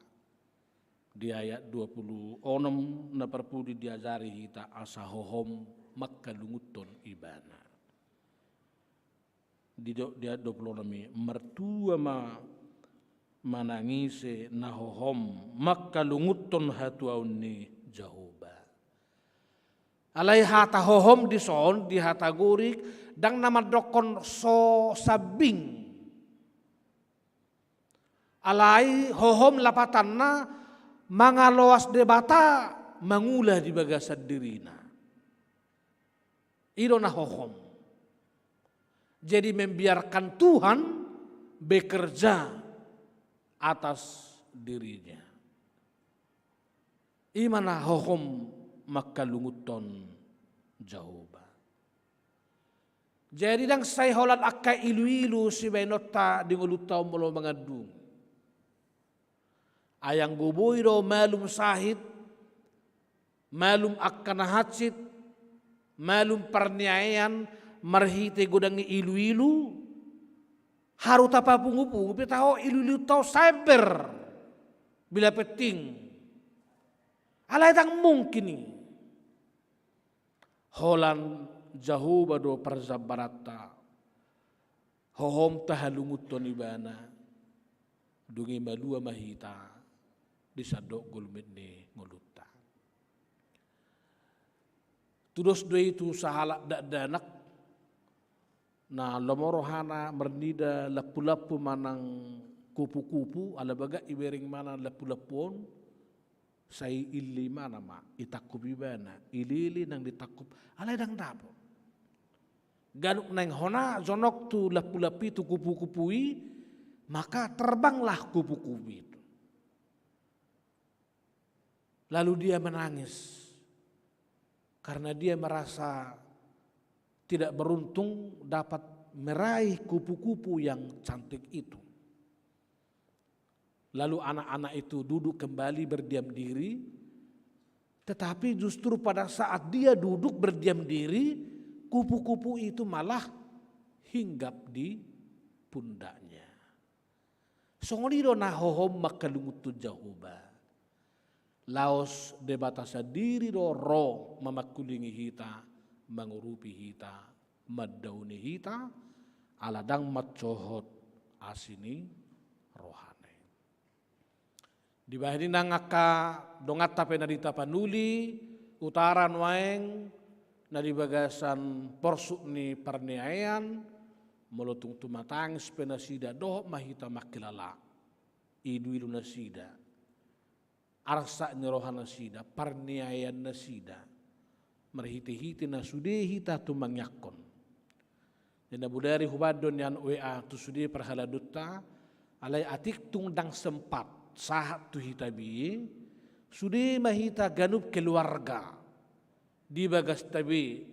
di ayat 26 na perpudi diajari hita asa hohom makkalunguton ibana di dia 26 mertua manangise na hohom makkalunguton hatuauni Jehovah alai hata hohom di son di hata gurik dang nama dokon so sabing alai hohom lapatanna mangaloas debata mangulah di bagasan dirina irona hohom jadi membiarkan Tuhan bekerja atas dirinya imana hohom makalunguton Jehovah jadi dang say holat akka ilu-ilu si benota di ngulutaw molo mangadung ayang gubuiro malum sahid malum akkana hatsit malum parniayan marhite godangi ilu-ilu haruta papungu-pungu pitaho ilu-ilu tau cyber bila peting alay dang mungkini holan Jehovah do parzabarata hohom tahalunguton ibana dungi malua mahita disadok gulmit ni nguluta tudos doi itu sahalak danak na lomorohana mernida lapu-lapu manang kupu-kupu ala baga ibering mana lapu-lapuon sai ili mana ma itakup ibana ilili nang ditakup alay dang dapo ganuk nang hona zonok tu lapu-lapi tu kupu-kupui maka terbanglah kupu-kupu itu lalu dia menangis karena dia merasa tidak beruntung dapat meraih kupu-kupu yang cantik itu. Lalu anak-anak itu duduk kembali berdiam diri, tetapi justru pada saat dia duduk berdiam diri, kupu-kupu itu malah hinggap di pundaknya. Songoliro na hohom makalungutu Jehovah. Laos debatasa diri ro mamakulingi hita mangurupi hita maddauni hita aladang matcohot asini rohane di bahini nangaka dongata penadita panuli utara nuaeng na di bagasan porsuk ni parniayan molotung tumatangis penasida doh mahita makilala idu nasida arsa nyerohana sida parniayan nasida merhiti-hiti na sudehita tu mangyakon dan budari hubadon yan WA tu sude perhaladutta alai atik tung dang sempat sahat tu hitabi sude mahita ganup keluarga di bagas tabi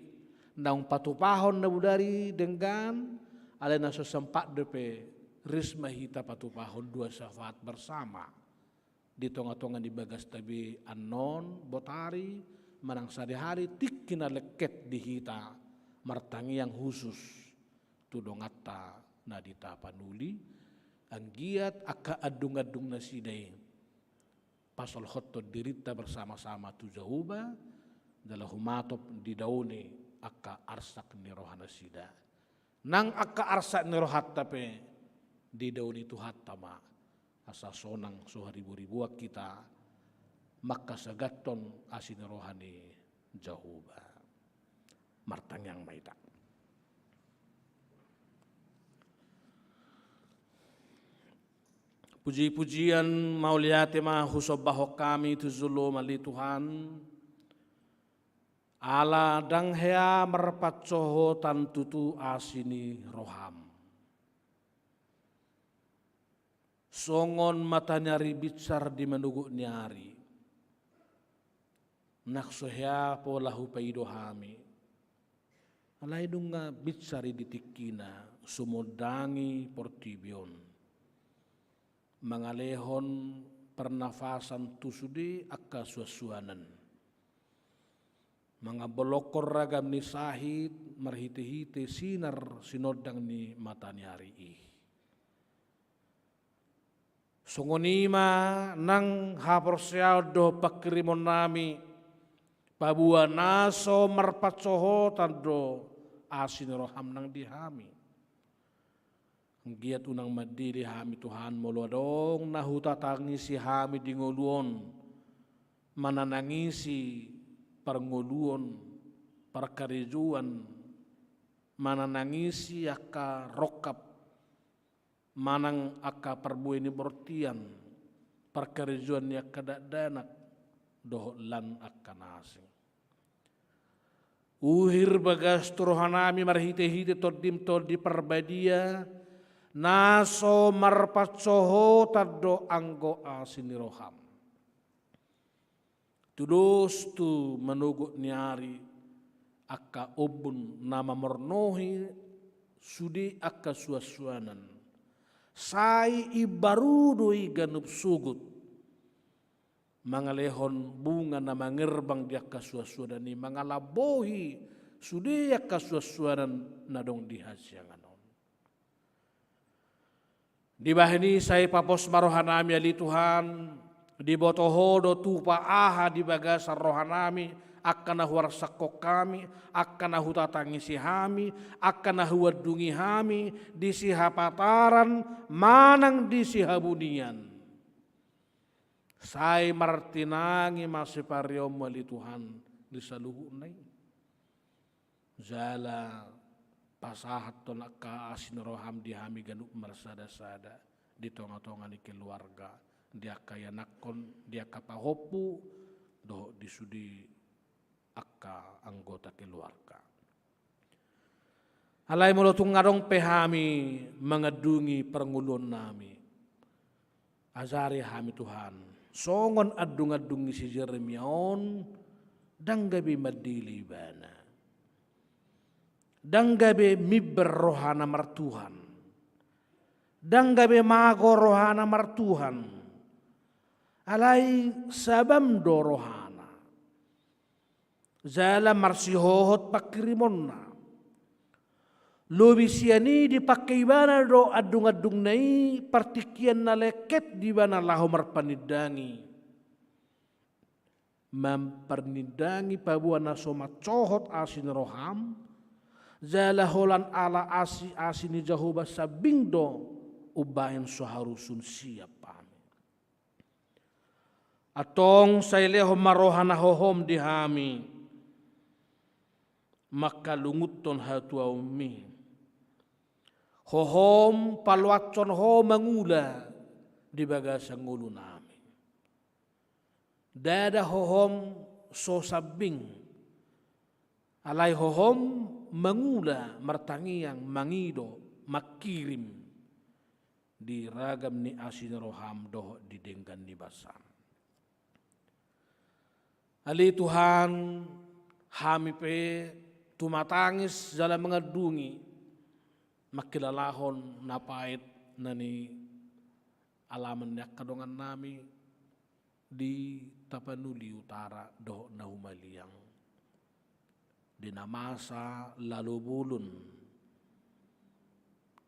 naung patupahon na budari dengan alai naso sempat depe risma hita patupahon dua syafaat bersama di tonga-tonga di bagas tabi anon botari manang sehari-hari tikina leket di hita martangi yang khusus tu dongata nadita panuli anggiat aka adung-adung nasidai pasal hoto dirita bersama-sama tu Jehovah dalam humatop di dauni aka arsak ni rohana sida nang aka arsak ni rohat tape di dauni tu hatama asa sonang suharibu-ribuak kita maka sagaton asin rohani Jehovah martang yang maita puji-pujian mauliate ma husobahok kami tu zulum ali Tuhan ala dang hea merpat coho tan tutu asini roham songon mata nyari bicar di menuguk nyari naksohya po lahu paido hami. Alay dunga bitsari ditikina sumodangi portibion. Mangalehon pernafasan tusudi akka suasuanan. Mga bolokor ragam ni sahit marhite-hite sinar sinodang ni mata ni hari Sungonima nang haporsyao do pakirimon nami pabua naso marpatsoho tando asin roham nang dihami. Ang giat unang madili hami Tuhan molodong nahutatangi si hami dingoluon mananangisi parngoluon parkarijuan mananangisi aka rokap manang aka perbueni bortian parkarijuan ni aka danak doh lan aka nasing. Uhir bagas turohanami marhite-hite todim todi perbadia naso marpatsoho taddo anggo asiniroham. Tudus tu menugut niari aka obun nama mornohi sudi aka suasuanan. Sai ibarudoi ganup sugut. Mangalehon bunga na mangerbang dia kasuasuanan ni mangalabohi sudi ya kasuasuanan na dong dihasyanganon. Di bahini saya papos marohanami ali Tuhan di botohodo tupa aha di bagasar rohanami akan nahuarsakok kami akan nahutatangisi hami akan nahuadungi hami di sihapataran manang di sihabunian. Sai martinangi masipariom wali Tuhan di saluhu nai. Zala pasahat tonak ka asin roham di hami ganuk marsada-sada di tonga-tonga ni keluarga. Dia kaya nakon, dia kapahopu, doh disudi akka anggota keluarga. Alay mulutung ngarong pehami mengadungi perngulun nami. Azari hami Tuhan. Songon adung-adungi si Jeremiaon danggabi madili bana. Danggabi miber rohana martuhan. Danggabi mago rohana martuhan. Alay sabam do rohana. Zala marsihohot pakirimonna. Lobi siani dipakai bana do adung-adung nai partikian na leket di bana lahu marpanidangi. Mempernidangi pabuana somat cohot asin roham. Zala holan ala asini jahoba sabingdo ubahin soharusun siap pami. Atong saileho marohana hohom dihami. Maka lunguton hatua umi. Hohom paluatson ho mangula di bagasang ulu nami. Dada hohom so sabing. Alay hohom mangula martangiang mangido makirim di ragam ni asin roham doh didenggan ni basam. Ali Tuhan hami pe tumatangis dalam mengadungi makilalahon napait nani alaman yak kadongan nami di Tapanuli Utara doh nahumaliang di namasa lalu bulun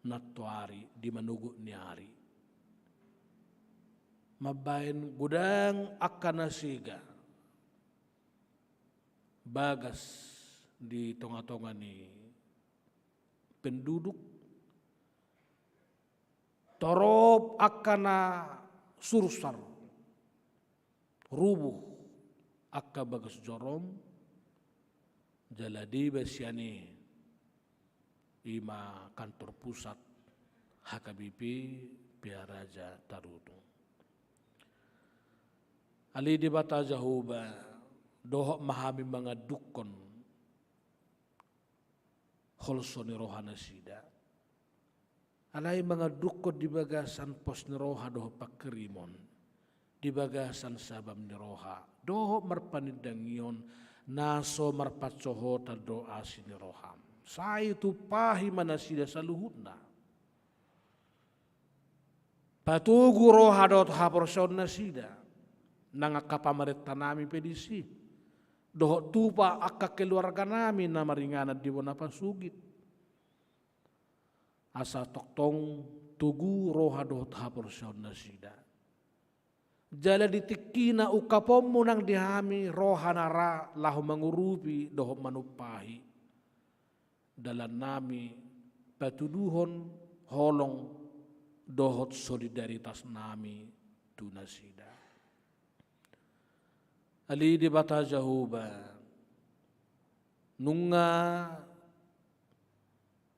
natuari di manugu niari mabain gudang akan nasiga bagas di tonga-tonga ni penduduk torop akana sursar rubuh akka bagas jorom jaladi besiani ima kantor pusat HKBP Piaraja Tarutung ali di bata jahuba dohok mahami mga dukon holsoni rohana sida. Alay mga dukon di bagasan pos ni roha doho pakirimon. Di bagasan sabam ni roha doho marpanidangion naso marpacoho ta doa sini roham. Saya tu pahi manasida saluhutna. Patugu roha dot haporson nasida. Nangaka pamaret tanami pedisi. Doho tupa akka keluarga nami na maringana di wana pasugit. Asa toktong tugu roha dot haporson nasida. Jala ditikina ukapom munang dihami roha nara lahu mangurupi doho manupahi. Dalam nami patuduhon holong dohot solidaritas nami tunasida. Ali di bata jahuba nunga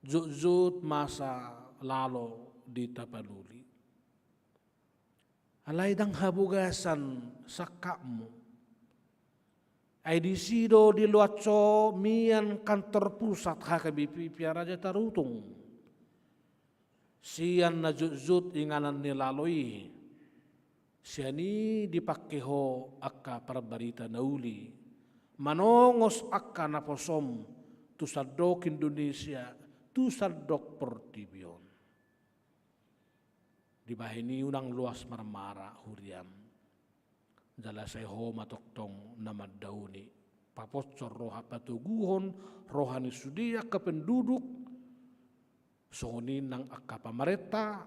zut masa lalo di tapanuli. Alay dang habugasan sakakmu. Ay disido di luatso mian kantor pusat HKBP Raja Tarutung. Sian na jut inganan nilaloi. Siani dipakeho akka parbarita nauli. Manongos akka naposom tusadok Indonesia tusadok Portibion. Dibahini unang luas marmara huriam. Jala seho matoktong namad dauni. Papocor roha patuguhon rohani sudia ke penduduk. Sohoni nang akka pamareta.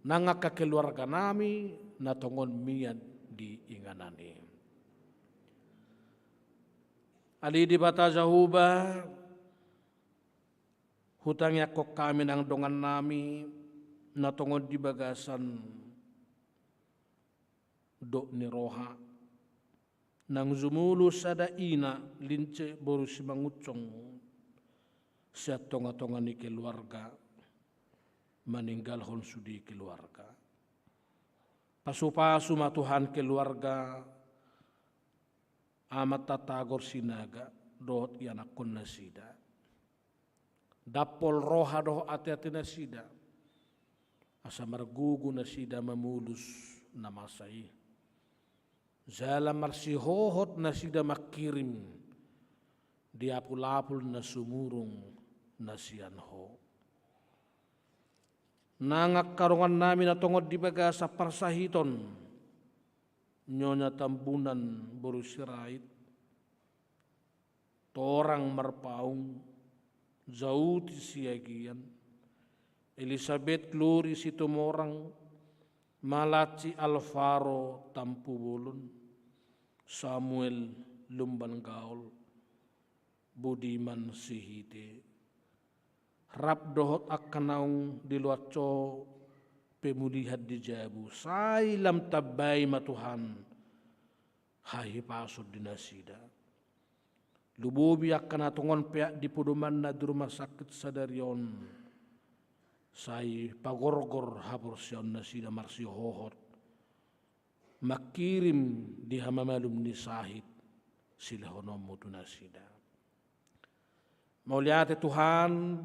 Nang akka keluarga nami natongon mian di inganani. Ali di bata jahuba. Hutangnya kok kami nang dongan nami natongon di bagasan do ni roha nang zumulu sada ina lince boru si mangucong sa tonga-tonga ni keluarga meninggal hon sudi keluarga pasu-pasu matuhan keluarga amat tatagor sinaga dohot yanakon nasida dapol roha doh ati-ati nasida asa margugu nasida mamulus namasai Zala marsihohot na sida makirim diapul-apul na sumurong na siyanho. Nangak karungan namin na tungod di baga sa parsahiton nyonya tambunan borusirait torang marpaung jauh ti siagian Elizabeth Glory situmorang Malachi Alvaro Tampubulun Samuel Lumban Gaul Budiman Sihite Rap dohot akanaung diluaco pemulihat di jabu sailam tabay matuhan hahi pasod dinasida lububi akanatungon pea di puduman na di rumah sakit sadarion say pagorgor haporsion nasida marsihohot makirim di hamamalum ni sahid sila honomo tunasida. Mauliate Tuhan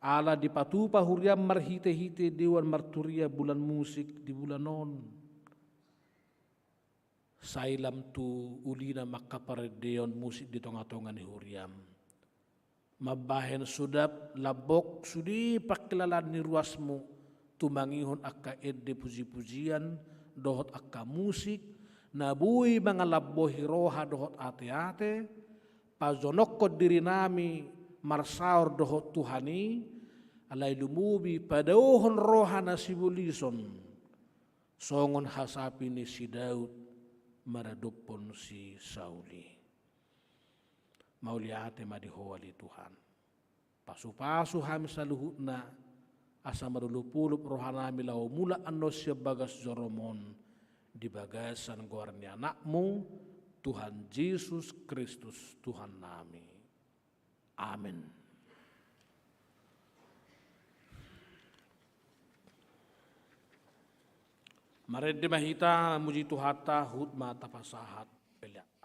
ala di patupa huriam marhite-hite dewan marturia bulan musik di bulan non. Sailam tu ulina makaparedeon musik di tonga-tonga ni huriam. Mabahen sudap labok sudi pakilalan ni ruasmu tumangihon akka edde puji-pujian dohot akka musik nabui mga labohi roha dohot ate-ate pazonok ko diri nami marsaur dohot Tuhani alay lumubi padauhon roha na sibulison songon hasapi ni si Daud maradupon si Sauli mauliate madihowali Tuhan pasu-pasu hami saluhut na asa marulupulup rohanami lau mula anosya bagas joromon di bagasan gorni anakmu Tuhan Yesus Kristus Tuhan nami. Amin. Mared mahita muji Tuhata hutma tapasahat pelak.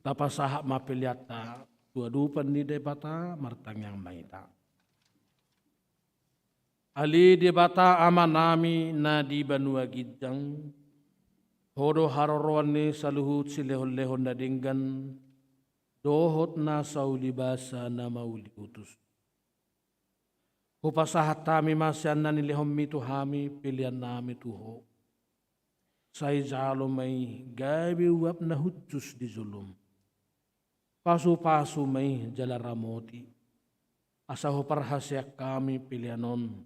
Tapasahak mapiliata tuadupan di debata martang yang maita. Ali debata amanami na di banua gidjang. Hodo haroroan ni saluhut silehon-lehon na dinggan. Dohot na sauli basa na mauli utus. Hupasahat tami masyan na nilihom mito hami pilihan nami tuho. Say jalo may gabi uap na hutsus di zulum. Pasu-pasu may jalaramoti. Asaho parhasyak kami pilihanon.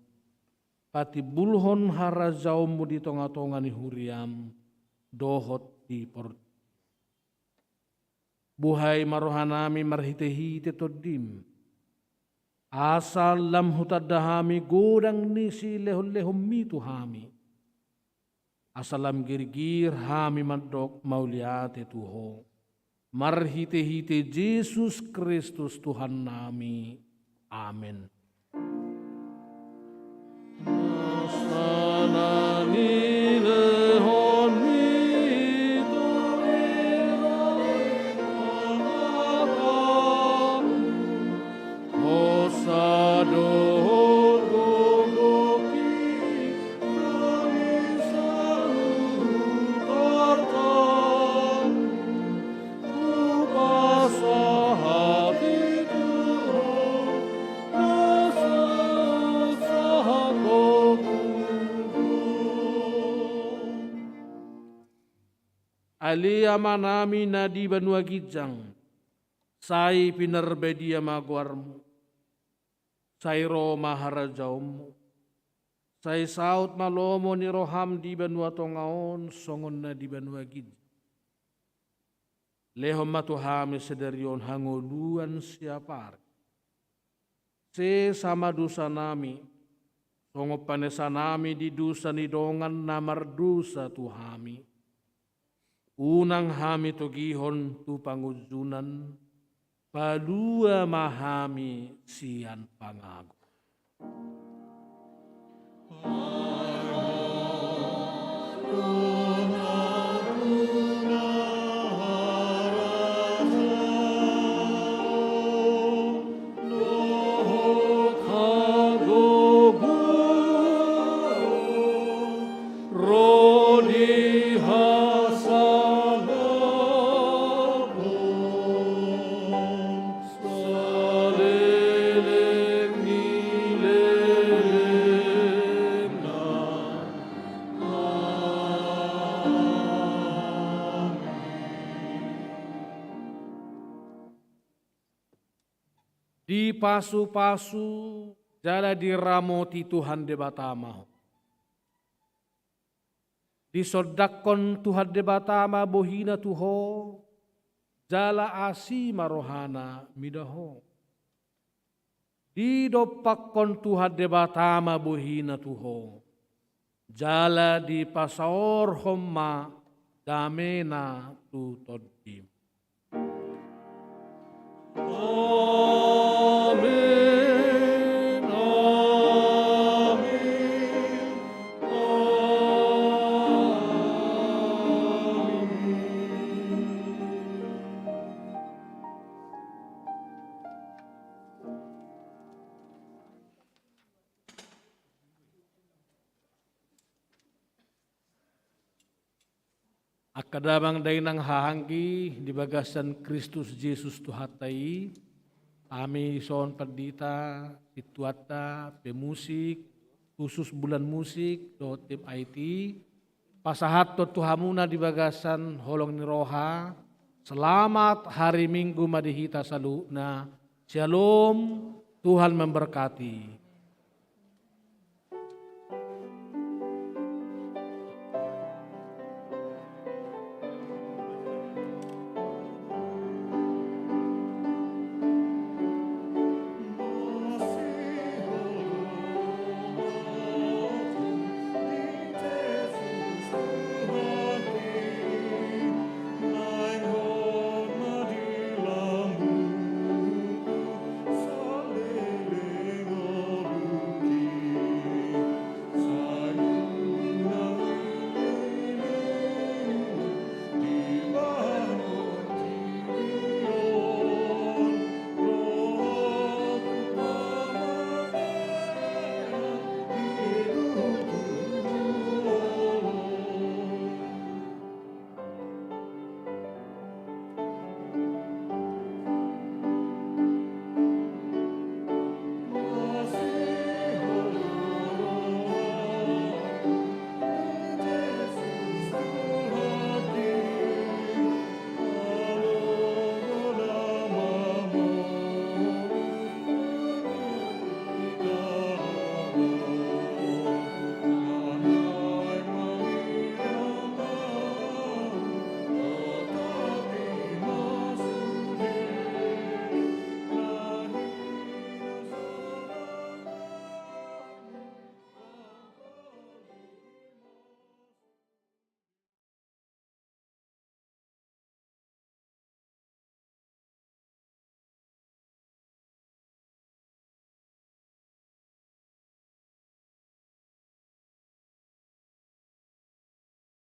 Pati bulhon harajaw mo di tonga-tonga ni huriam. Dohot di porti. Buhay marohanami marhite-hite todim. Asal lam hutadahami godang ni si lehon-lehon mito hami. Asalam girgir hami mandok mauliate tuho. Marhite-hite Jesus Kristus Tuhan nami. Amin. Asalani lehon mito Ali amanami na di banua gijang, say pinarbedia maguarmu, say Roma harajawmu, say saut malomo ni roham di banua tongaon, songon na di banua gijang. Lehom matuhami sederion hangoluan siapar. Se sama dosa nami, songo panesa nami di dosa ni dongan namar dosa tuhami. Unang hami togihon tu pangujunan, palua mahami sian pangago. Di pasu-pasu jala diramoti Tuhan de batama. Disodakon Tuhan de batama bohina tuho jala asi marohana midaho. Didopakon Tuhan de batama bohina tuho jala di pasaor homma damena tu todim. Amin, amin, Akadamang day ng hahanggi di bagasan Kristus Jesus tuhatai, ami son perdita, situata, pemusik, khusus bulan musik, do tim IT, pasahat to tuhamuna di bagasan holong ni roha, selamat hari Minggu madihita saluna, shalom, Tuhan memberkati.